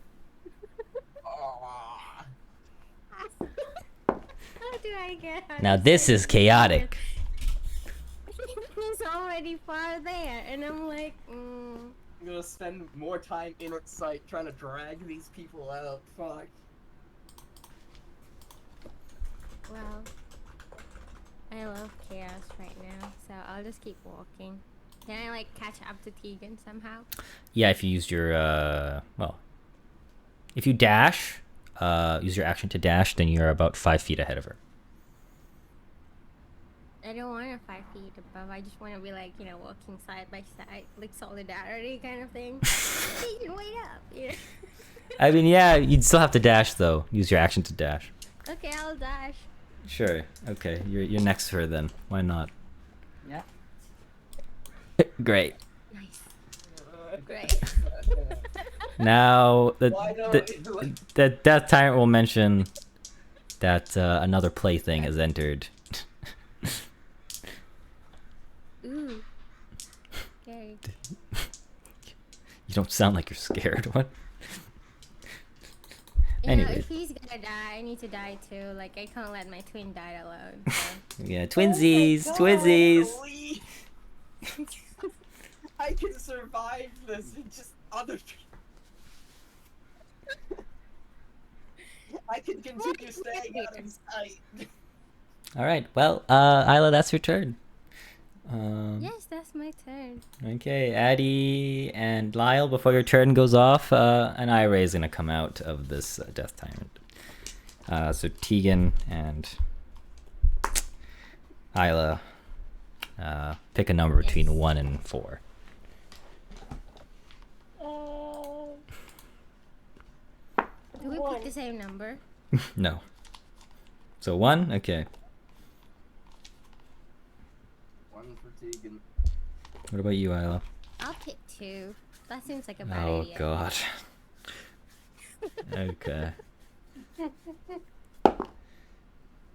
Aw. How do I get out Now of this sight? is chaotic. He's already far there, and I'm like, I'm gonna spend more time in its sight trying to drag these people out. Fuck. well, I love chaos right now, so I'll just keep walking. Can I like catch up to Tegan somehow? Yeah, if you use your well, if you dash, use your action to dash, then you're about 5 feet ahead of her. I don't want to 5 feet above. I just want to be like, walking side by side, like solidarity kind of thing. Tegan, wait up! I mean, yeah, you'd still have to dash though. Use your action to dash. Okay, I'll dash. Sure. Okay, you're next to her then. Why not? Yeah. Great. Nice. Great. Now Why don't the Death Tyrant will mention that another plaything has entered. Ooh. Okay. You don't sound like you're scared. What? Anyway. Anyway. If he's gonna die, I need to die too. Like, I can't let my twin die alone. So. Yeah, twinsies, God, twinsies. please. I can survive this. It's just other people. I can continue staying out of sight. All right. Well, Isla, that's your turn. Yes, that's my turn. Okay, Addie and Lyle, before your turn goes off, an eye is gonna come out of this Death Tyrant. So Tegan and Isla, pick a number between Yes. 1 and 4. Do we One. pick the same number? No. So 1? Okay. One for Tegan. What about you, Isla? I'll pick 2. That seems like a bad Oh, idea. God. Okay.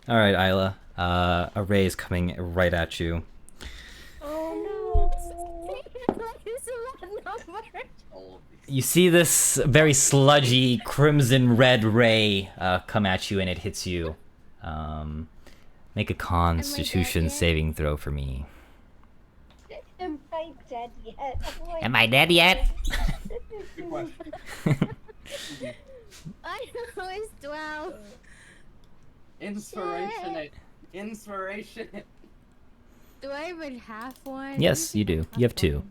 All right, Isla. A ray is coming right at you. Oh This is a bad number. All of these. You see this very sludgy crimson red ray come at you, and it hits you. Make a Constitution yet? saving throw for me. no! Am I dead yet? Oh Am I dead yet? Good question. I know it's 12. Inspiration it. Inspiration it. Do I even have one? Yes, you do. You have 2.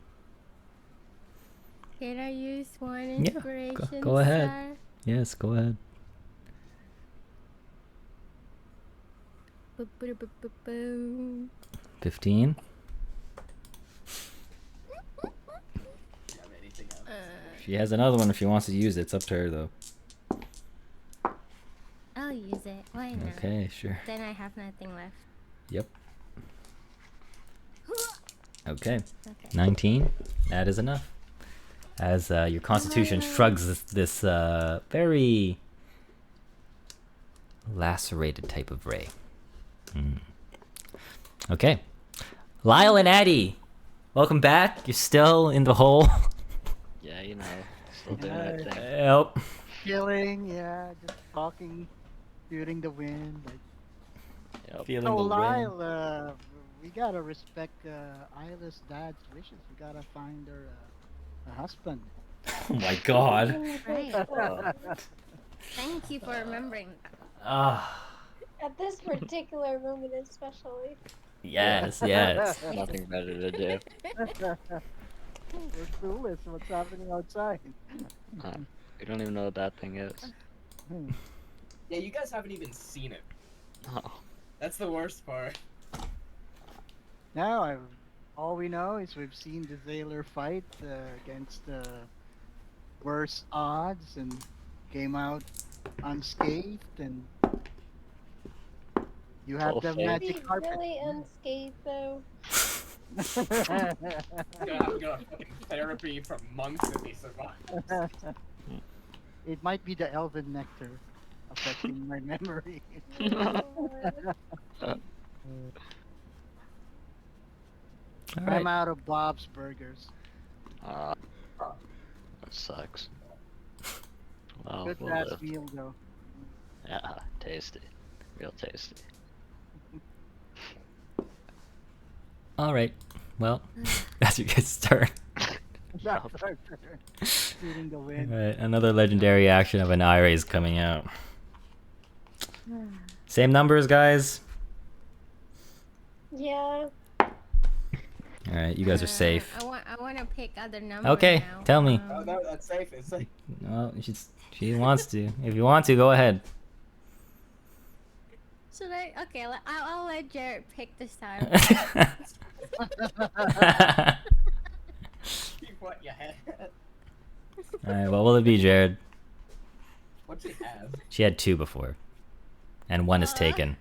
Can I use one Yeah, inspiration? go ahead. star? Yes, go ahead. Boom. 15. Do you have anything else? She has another one if she wants to use it. It's up to her, though. I'll use it. Why not? Okay, sure. Then I have nothing left. Yep. Okay. Okay. 19. That is enough. As your Constitution shrugs this very lacerated type of ray. Okay. Lyle and Addie, welcome back. You're still in the hole. Yeah, still doing that thing. Yep. Chilling, yeah, just talking, shooting the wind. Like, Yep. Feeling so the wind. Lyle, we gotta respect Isla's dad's wishes. We gotta find her a husband. Oh my god. Right. Thank you for remembering that. Ah. At this particular moment, especially. Yes, yes. Nothing better to do. We're clueless what's happening outside. We don't even know what that thing is. Yeah, you guys haven't even seen it. Oh. That's the worst part. Now, all we know is we've seen the Sailor fight against worse odds and came out unscathed, and you have Full the faith. magic Be carpet. really unscathed though. I'm gonna fucking therapy for months if he survives. It might be the elven nectar affecting my memory. Lord. All But I'm right. out of Bob's Burgers. That sucks. Well, Good we'll last live. meal though. Yeah, tasty. Real tasty. All right. Well, that's your guys' turn. That's our turn. Feeling the All wind. right, another legendary action of an IRA is coming out. Same numbers, guys. Yeah. All right, you guys are safe. I want to pick other numbers. Okay, now. tell me. Oh no, that's safe. It's safe. Well, she wants to. If you want to, go ahead. Should I? Okay, I'll let Jared pick this time. Keep what you had. All right, what will it be, Jared? What'd you have? She had 2 before, and 1 is taken.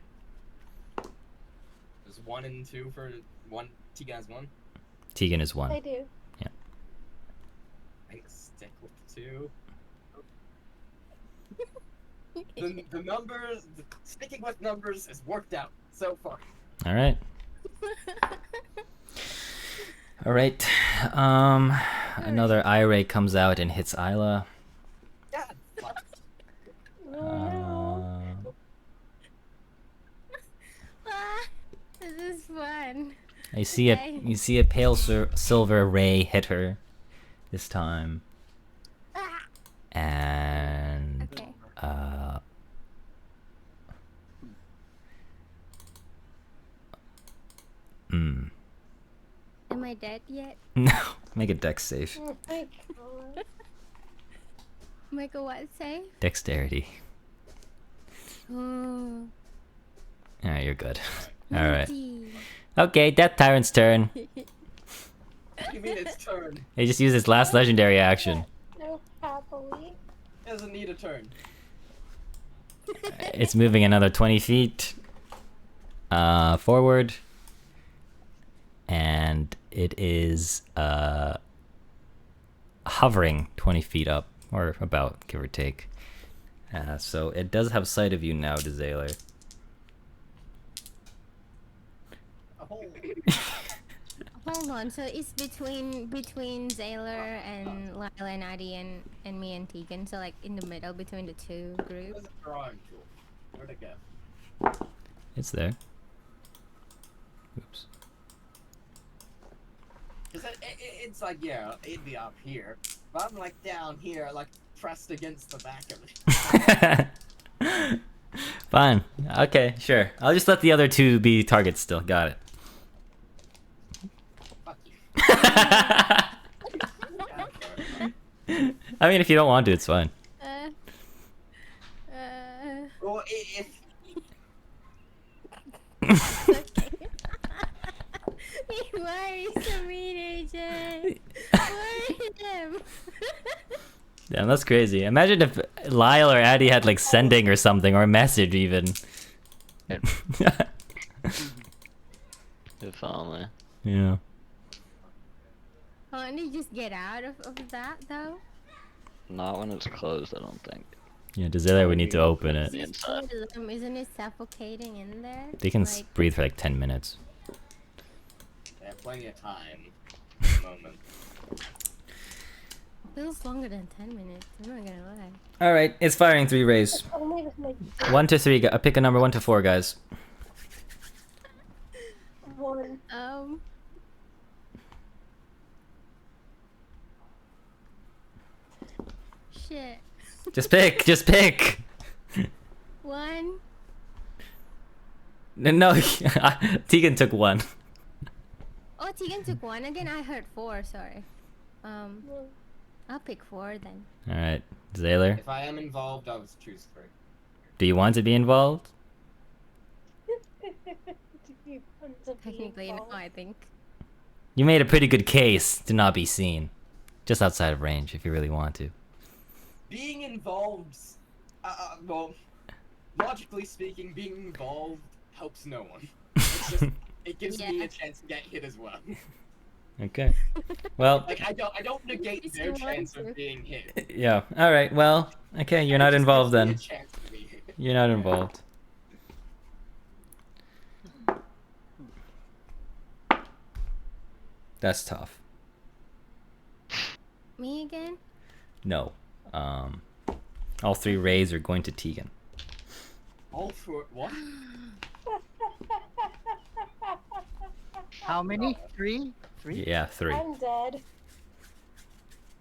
There's 1 and 2 for one. T-Guys 1. Tegan is 1. I do. I think stick with 2. The numbers, sticking with numbers has worked out so far. All right. All right. Another IRA comes out and hits Isla. God, fuck. Oh, This is fun. You see Okay. you see a pale silver ray hit her this time, Ah, and okay. Am I dead yet? No, make a dex save. oh my god. Make a what say? Dexterity. Oh. All right, you're good. All right. 90. Okay, Death Tyrant's turn. You mean its turn? He just used his last legendary action. No, happily. It doesn't need a turn. It's moving another 20 feet forward, and it is hovering 20 feet up, or about, give or take. So it does have sight of you now, Desaler. Oh, Hold on, so it's between Zaylor and Lila and Addie and me and Tegan, so like in the middle between the two groups. there's a drawing tool. Where'd it go? It's there. Oops. Cause it's like, yeah, it'd be up here, but I'm like down here, like pressed against the back of it. Fine. Okay, sure. I'll just let the other 2 be targets still. Got it. Fuck you. I mean, if you don't want to, it's fine. Well, if Okay. Why are you so mean, AJ? Why him? Damn, that's crazy. Imagine if Lyle or Addie had like sending or something, or a message even. If only. Yeah. Can't you just get out of that though? Not when it's closed, I don't think. Yeah, Desaler, we need to open it. The inside. Isn't it suffocating in there? They can like, breathe for like 10 minutes. they have plenty of time. At the moment. feels longer than 10 minutes. I'm not gonna lie. All right, it's firing 3 rays. Only with my 1 to 3. Pick a number 1 to 4, guys. one. Shit. Just pick. Just pick. 1. No, Tegan took one. Oh, Tegan took one again. I heard 4. Sorry. I'll pick 4 then. All right, Zaylor. If I am involved, I was choose 3. Do you want to be involved? Technically, no, I think. You made a pretty good case to not be seen, just outside of range if you really want to. Being involved, well, logically speaking, being involved helps no one. It's just, it gives me a chance to get hit as well. Okay. Well. Like I don't negate their chance of being hit. Yeah. All right. Well. Okay. You're not involved then. You're not involved. That's tough. Me again? No. All 3 rays are going to Tegan. All 4 what? How many? 3? 3? Yeah, 3. I'm dead.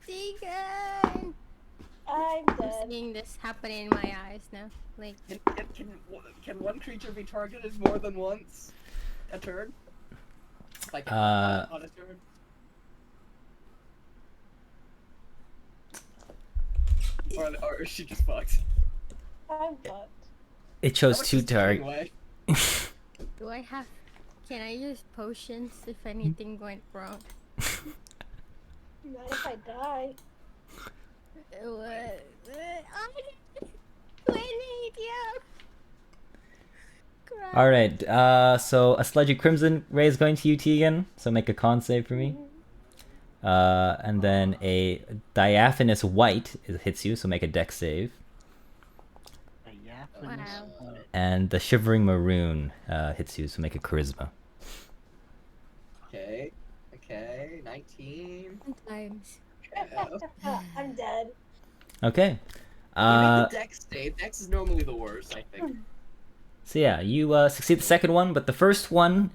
Tegan! I'm I'm dead. seeing this happening in my eyes now. Like, Can one creature be targeted more than once a turn? Like on a turn? Or is she just fucked? I'm fucked. It chose How much 2 is Tegan targets. weigh? do I have... Can I use potions if anything went wrong? Not if I die. What? I need you! Crap. All right. So a sludgy crimson ray is going to you, Tegan. So make a con save for me. And then a diaphanous white hits you. So make a dex save. Diaphanous. Wow. And the shivering maroon hits you. So make a charisma. Okay. Okay. 19. Sometimes. I'm dead. Okay. You make the dex save. Dex is normally the worst, I think. So yeah, you succeed the second one, but the first one,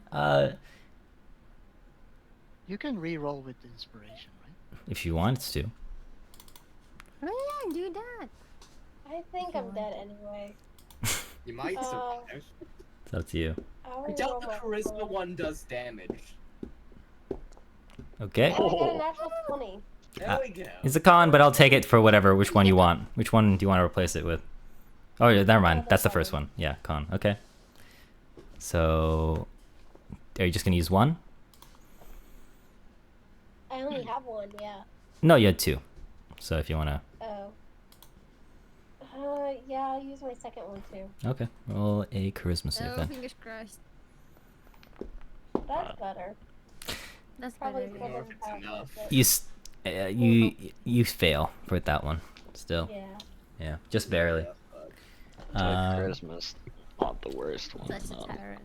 You can re-roll with inspiration, right? if you want to. Oh yeah, do that. I think I'm dead anyway. You might survive. It's up to you. I doubt the charisma one does damage. Okay. I got a natural 20. There we go. It's a con, but I'll take it for whatever. Which one you want? Which one do you want to replace it with? Oh, yeah, never mind. That's the first one. Yeah, con. Okay. So, are you just gonna use one? I only have one, yeah. No, you had 2. So if you wanna. Oh. Yeah, I'll use my second one too. Okay. Roll a charisma save Oh, then. fingers crossed. That's better. That's Probably better. I don't know better if it's than enough. that, You fail for that one. Still. but- Yeah. Yeah. Just barely. Charisma's not the worst one. Such a though. tyrant.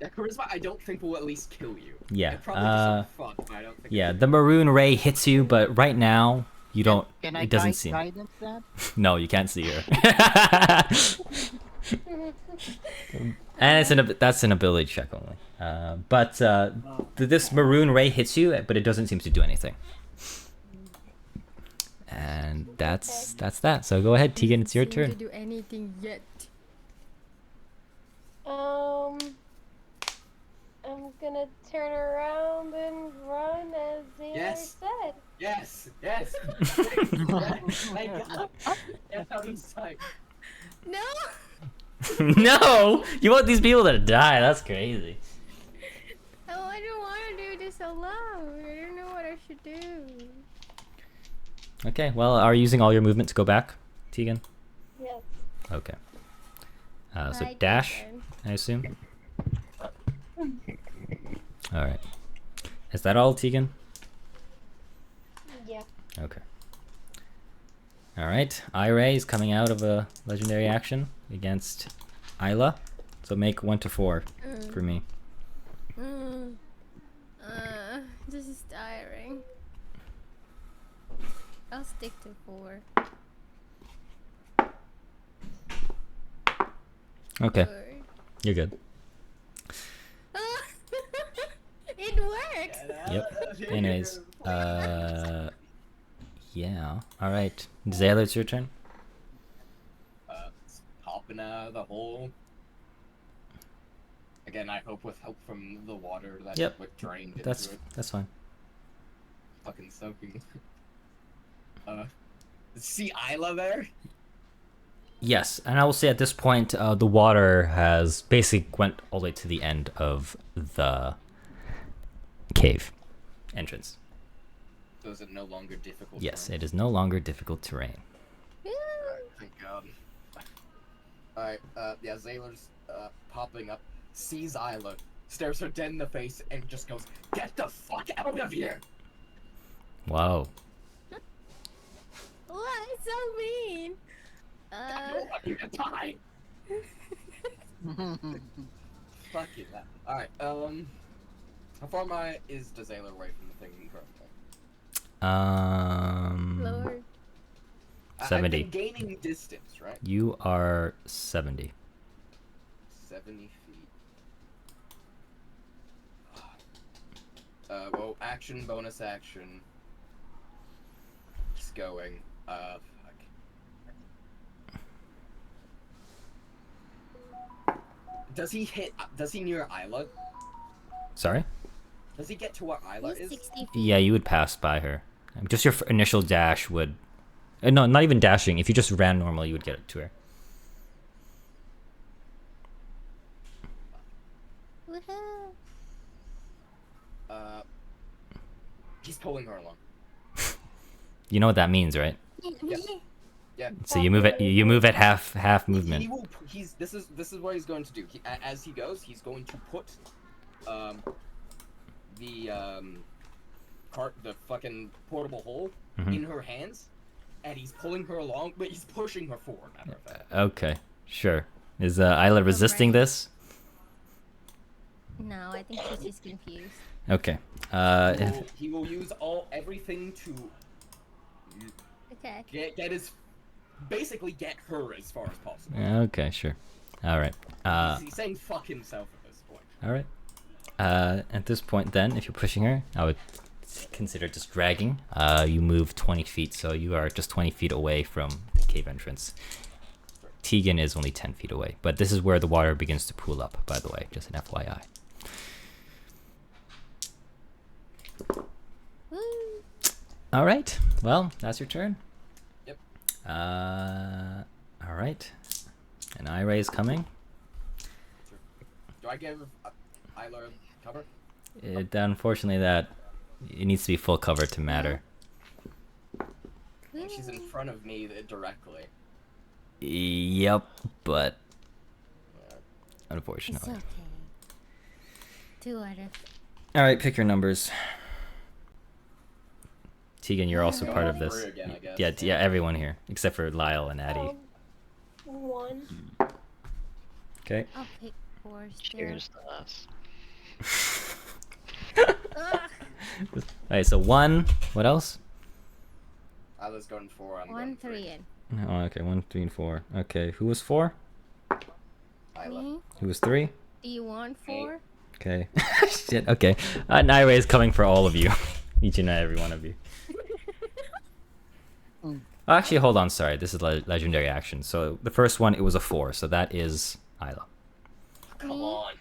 Yeah, charisma I don't think will at least kill you. Yeah. It probably just fuck, but I don't think Yeah. The maroon ray hits you, but right now you don't. Can I It doesn't guide, seem. guidance that? No, you can't see her. And that's an ability check only. But this maroon ray hits you, but it doesn't seem to do anything. And that's that. So go ahead, Tegan. It's your Seem turn. To do anything yet? I'm gonna turn around and run as Zaylor Yes. said. Yes, yes. Thank God. Get out of sight. No. No, you want these people to die? That's crazy. Oh, I don't want to do this alone. I don't know what I should do. Okay. Well, are you using all your movement to go back, Tegan? Yes. Okay. So Right dash, then. I assume. All right. Is that all, Tegan? Yeah. Okay. All right. Ray is coming out of a legendary action against Isla. So make 1 to 4 for me. This is tiring. I'll stick to 4. Okay. Sure. You're good. It works. Yep. Anyways, yeah. All right. Zaylor, it's your turn. It's popping out of the hole. Again, I hope with help from the water that Yep. what drained into it. That's fine. Fucking soaking. See Isla there? Yes, and I will say at this point, the water has basically went all the way to the end of the cave entrance. So is it no longer difficult? Yes, it is no longer difficult terrain. Alright, thank God. Alright, yeah, Zaylor's popping up, sees Isla, stares her dead in the face, and just goes, "Get the fuck out of here!" Wow. What? It's so mean. I don't want you to die! Fucking that. Alright, how far is Zaylor away from the thing currently? Lord. 70. I've been gaining distance, right? You are 70. 70 feet. Well, action, bonus action. Just going. Fuck. Does he near Isla? Sorry? Does he get to where Isla He's is? 60 feet. Yeah, you would pass by her. Just your initial dash would... no, not even dashing. If you just ran normally, you would get it to her. Woohoo. He's pulling her along. You know what that means, right? Yes. Yeah. So you move at half movement. He will. This is what he's going to do. As he goes, he's going to put, the fucking portable hole in her hands, and he's pulling her along, but he's pushing her forward. Matter of fact. Okay, sure. Is Isla resisting this? No, I think she's just confused. Okay. He will use everything to Okay. basically get her as far as possible. Okay, sure. All right. He's saying fuck himself at this point. All right. At this point, then, if you're pushing her, I would consider just dragging. You move 20 feet, so you are just 20 feet away from the cave entrance. Tegan is only 10 feet away, but this is where the water begins to pool up, by the way, just an FYI. Woo. All right. Well, that's your turn. Yep. All right. An eye ray is coming. Do I give Isla cover? Unfortunately, it needs to be full cover to matter. And she's in front of me directly. Yep, but It's unfortunately. okay. 2 out of... All right, pick your numbers. Tegan, you're also part of this. Three again, I guess. Yeah, everyone here except for Lyle and Addie. 1. Okay. I'll pick 4 still. Cheers to us. Ugh. All right, so 1. What else? Isla's going 4. I'm 1, going 3, and Oh, okay, 1, 3, and 4. Okay, who was 4? Isla. me. Who was 3? Do you want 4? Okay. Shit. Okay. An eye ray is coming for all of you, each and every one of you. Oh, actually, hold on. Sorry, this is legendary action. So the first one, it was a 4, so that is Isla. Come on.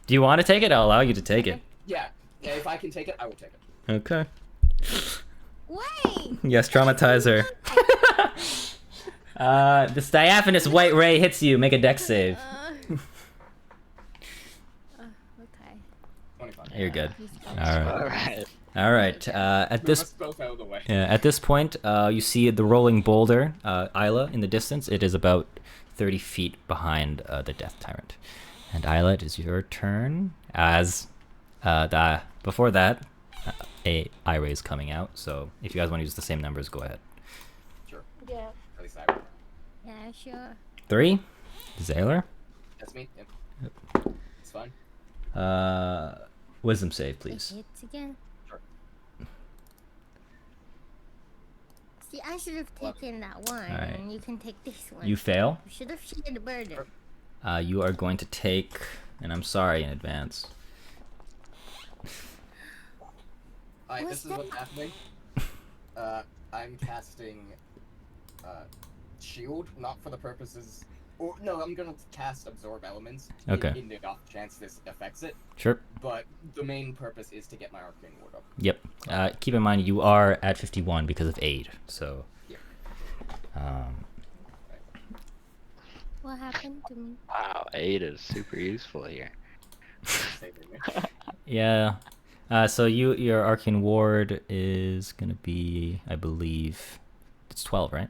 Do you want to take it? I'll allow you to take it. Yeah, if I can take it, I will take it. Okay. Wait! Yes, traumatize her. This diaphanous white ray hits you. Make a dex save. Okay. 25. You're good. He's All right. Alright. All right. At Move us this both out of the way. at this point, you see the rolling boulder, Isla, in the distance. It is about 30 feet behind the Death Tyrant. And Isla, it is your turn. As before that, a eye ray is coming out. So if you guys want to use the same numbers, go ahead. Sure. Yeah. At least I will. Yeah, sure. 3, Zaylor. That's me. Yep. It's fine. Wisdom save, It please. hits again. Sure. See, I should have taken that one, Alright. and you can take this one. You fail. You should have shared the burden. You are going to take, and I'm sorry in advance. Alright, What's this is what's happening. I'm casting shield, not for the purposes Or no, I'm gonna cast absorb elements. Okay. In the off chance this affects it, Sure. but the main purpose is to get my arcane ward up. Yep. Keep in mind you are at 51 because of aid. So. Yeah. What happened to me? Wow, 8 is super useful here. Yeah. So your arcane ward is gonna be, I believe, it's 12, right?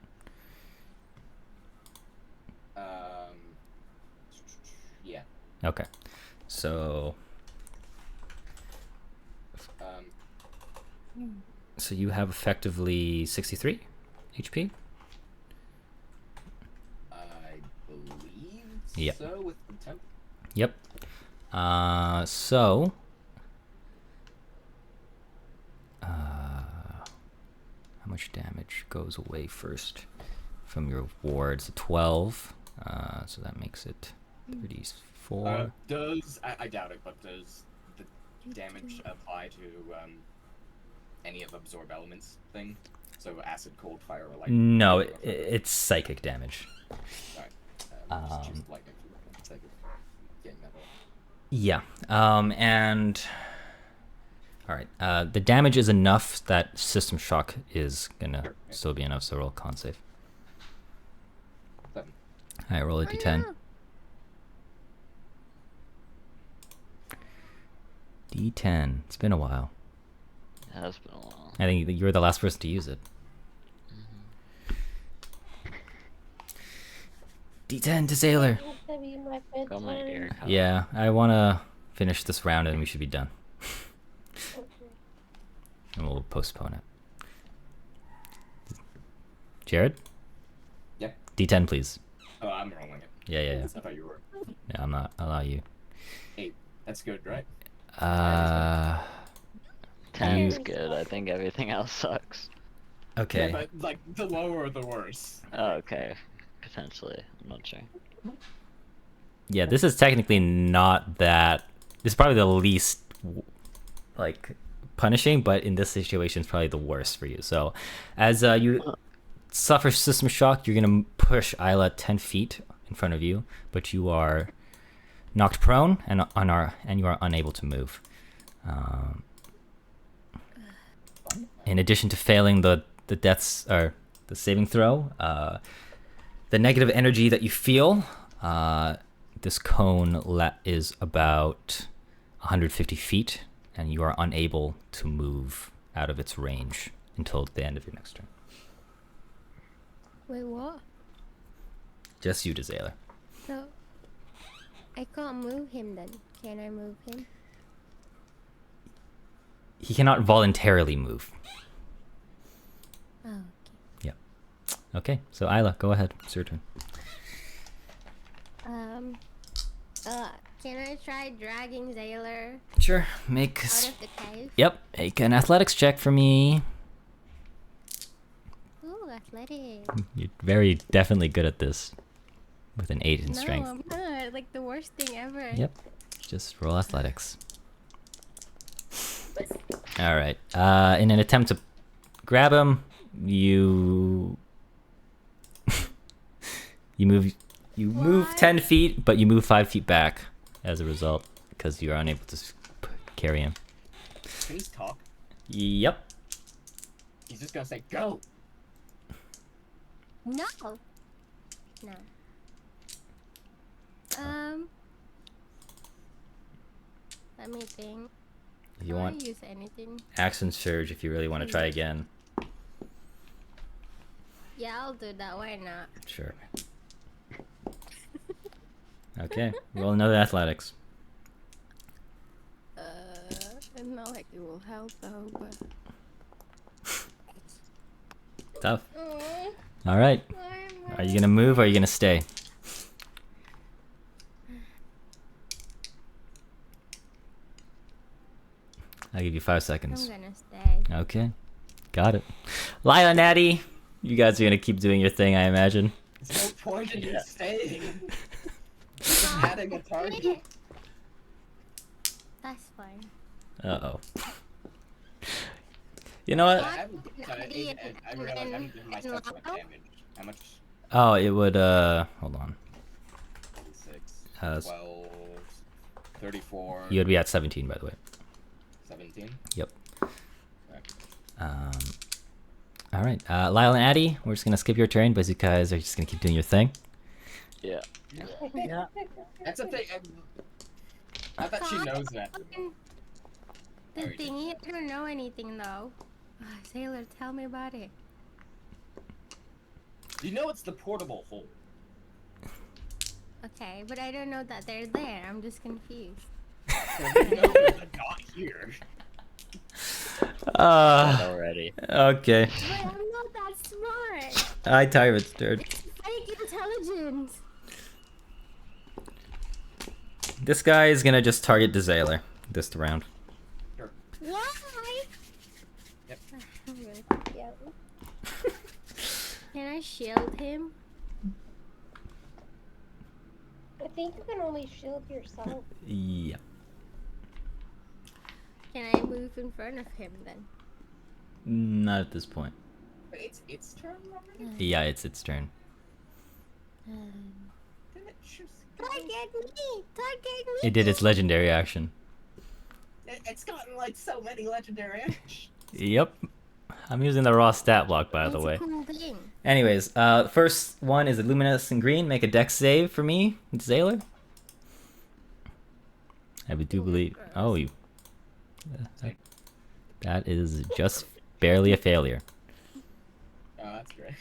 Yeah. Okay. So. So you have effectively 63 HP. I believe Yep. so with contempt. Yep. So. How much damage goes away first from your wards? 12. So that makes it 34. I doubt it, but does the damage apply to any of absorb elements thing? So acid, cold, fire, or lightning? No, it's psychic damage. Alright. Just choose lightning for the sake of getting that roll. Yeah. And all right. The damage is enough that system shock is gonna still be enough. So roll con save. 7. All right, roll a d10. no. D10. It's been a while. Yeah, that's been a while. I think you were the last person to use it. D10 to Sailor. That'd be my Go my bedtime. dear. Yeah, I want to finish this round and we should be done. Okay. And we'll postpone it. Jared? Yeah. D10, please. Oh, I'm rolling it. Yeah. I thought you were. Yeah, I'm not. I'll allow you. 8. That's good, right? 10's good. I think everything else sucks. Okay. Yeah, but like the lower the worse. Oh, okay. Potentially. I'm not sure. Yeah, this is technically not that. This is probably the least like punishing, but in this situation, it's probably the worst for you. So, as you suffer system shock, you're gonna push Isla 10 feet in front of you, but you are knocked prone and you are unable to move. In addition to failing the deaths or the saving throw, the negative energy that you feel, this cone is about 150 feet, and you are unable to move out of its range until the end of your next turn. Wait, what? Just you, Desailor. So, I can't move him then. Can I move him? He cannot voluntarily move. Oh, okay. Yep. Okay, so Isla, go ahead. It's your turn. Can I try dragging Zaylor Sure. Make. out of the cave? Yep. Make an athletics check for me. Ooh, athletic. You're very definitely good at this. With an 8 in No, strength. I'm not. Like the worst thing ever. Yep. Just roll athletics. All right. In an attempt to grab him, you move What? 10 feet, but you move 5 feet back as a result because you are unable to carry him. Can he talk? Yep. He's just gonna say go. No. No. Let me think. If you Can want I use anything? action surge, if you really want to try again. Yeah, I'll do that. Why not? Sure. Okay. Roll another athletics. It's not like it will help though, but. Tough. All right. Are you gonna move or are you gonna stay? I'll give you 5 I'm seconds. gonna stay. Okay. Got it. Lila, Natty, you guys are gonna keep doing your thing, I imagine. There's no point in you staying. Just adding a target. That's fine. Uh-oh. You know what? I realize I haven't given myself so much damage. How much? Oh, it would, hold on. Uh, 12, 34, you would be at 17, by the way. 17. Yep. Okay. All right, Lyle and Addie, we're just gonna skip your turn, but you guys are just gonna keep doing your thing. Yeah. Yeah. That's a thing. I bet she knows that. The Alright. thingy, I don't know anything though. Sailor, tell me about it. You know it's the portable hole. Okay, but I don't know that they're there. I'm just confused. So you know they're not here. Dead already. Okay. But I'm not that smart. I Tyrant's turn. It's fake intelligence. This guy is gonna just target the Sailor this round. Why? Yep. Yeah. Can I shield him? I think you can only shield yourself. Yeah. Can I move in front of him then? Not at this point. Wait, it's turn already? Yeah, it's its turn. Didn't it just go? Target me! Target me! It did its legendary action. It's gotten like so many legendary actions. Yep. I'm using the raw stat block, by the It's way. a cool thing. Anyways, first one is a luminescent green. Make a dex save for me, Sailor. I do believe. Oh, you. That is just barely a failure. Oh, that's great.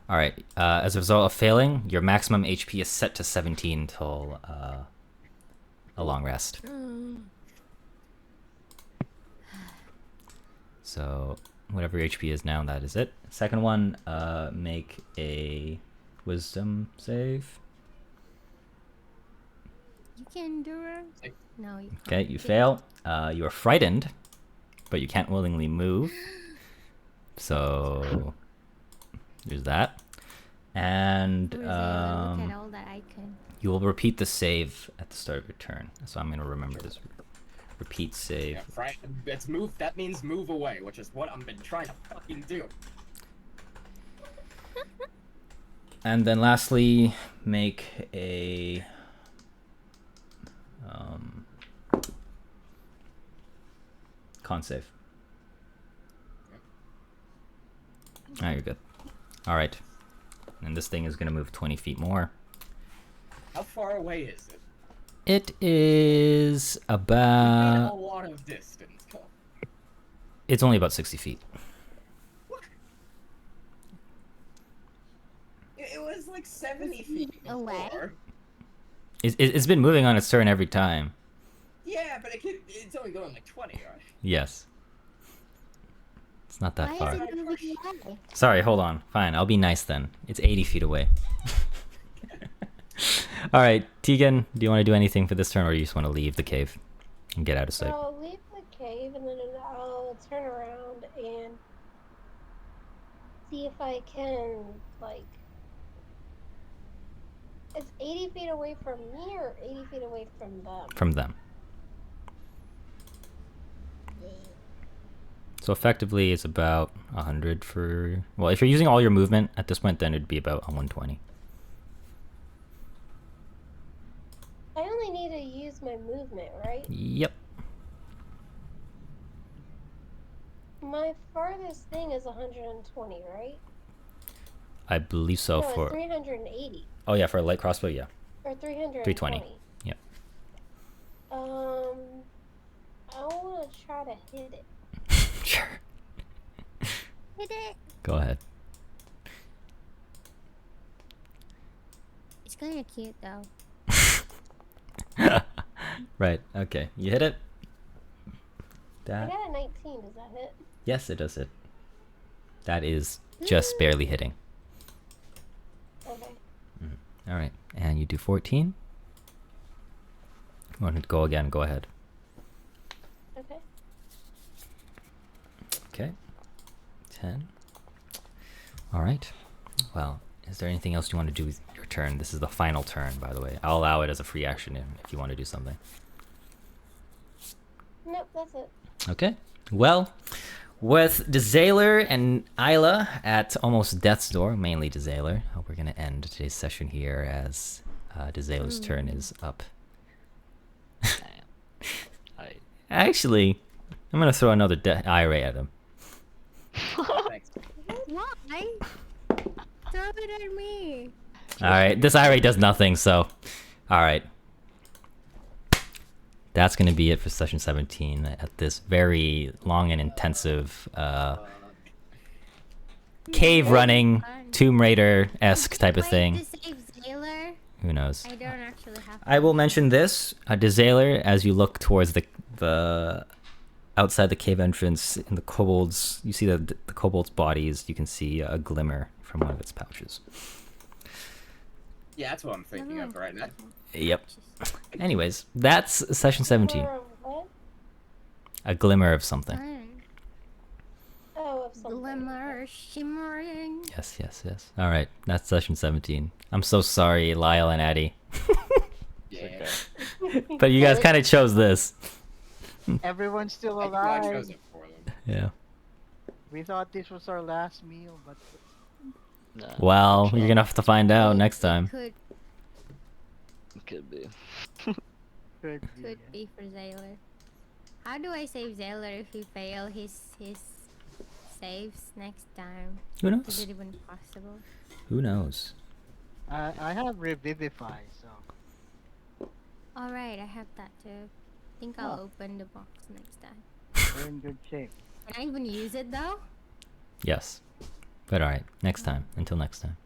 All right. As a result of failing, your maximum HP is set to 17 until a long rest. So whatever your HP is now, that is it. Second one, make a wisdom save. You can do it. No, you can't. Okay, you fail. You are frightened, but you can't willingly move. So there's that. And Look at all that icon. you will repeat the save at the start of your turn. So I'm gonna remember this. Repeat save. Yeah, right. It's move. That means move away, which is what I've been trying to fucking do. And then lastly, make a con save. Alright, you're good. Alright. And this thing is gonna move 20 feet more. How far away is it? It is A about... lot of distance. It's only about 60 feet. What? It was like 70 feet away? before. It's been moving on its turn every time. Yeah, but it's only going like 20, right? Yes. It's not that Why far. is it moving away? Sorry, hold on. Fine, I'll be nice then. It's 80 feet away. Alright, Tegan, do you want to do anything for this turn, or do you just want to leave the cave and get out of sight? I'll leave the cave and then I'll turn around and see if I can, like... It's 80 feet away from me or 80 feet away from them? From them. So effectively, it's about 100 for... Well, if you're using all your movement at this point, then it'd be about 120. I only need to use my movement, right? Yep. My farthest thing is 120, right? I believe so No, for... it's 380. Oh yeah, for a light crossbow, yeah. Or 320. 320. Yep. I want to try to hit it. Sure. Hit it. Go ahead. It's kind of cute though. Right, okay. You hit it? I That... got a 19, does that hit? Yes, it does hit. That is just barely hitting. Okay. Alright, and you do 14. You want to go again, go ahead. Okay. Okay. 10. Alright. Well, is there anything else you want to do with your turn? This is the final turn, by the way. I'll allow it as a free action if you want to do something. Nope, that's it. Okay. Well, With Desaler and Isla at almost death's door, mainly Desaler, we're gonna end today's session here as Desaler's turn is up. I Actually, I'm gonna throw another IRA at him. Thanks. Why? Throw it at me. Alright, this IRA does nothing, so... Alright. That's gonna be it for session 17 at this very long and intensive cave running, Tomb Raider-esque type of thing. To save Sailor? Who knows? I don't actually have. I will mention this, Desaler, as you look towards the outside the cave entrance in the kobolds, you see the kobolds' bodies, you can see a glimmer from one of its pouches. Yeah, that's what I'm thinking of right now. Yep. Anyways, that's session 17. Or what? A glimmer of something. Oh, of something. Glimmer shimmering. Yes, yes, yes. Alright, that's session 17. I'm so sorry, Lyle and Addie. Yeah. But you guys kind of chose this. Everyone's still I think I alive. chose it for them. Yeah. We thought this was our last meal, but no, Well, you're gonna have to find out next time. could be. could be. Could be for Sailor. How do I save Sailor if he fail his saves next time? Who Is knows? it even possible? Who knows? I have Revivify, so Alright, I have that too. I think I'll Oh. open the box next time. we're in good shape. Can I even use it though? Yes. But alright, next time. Until next time.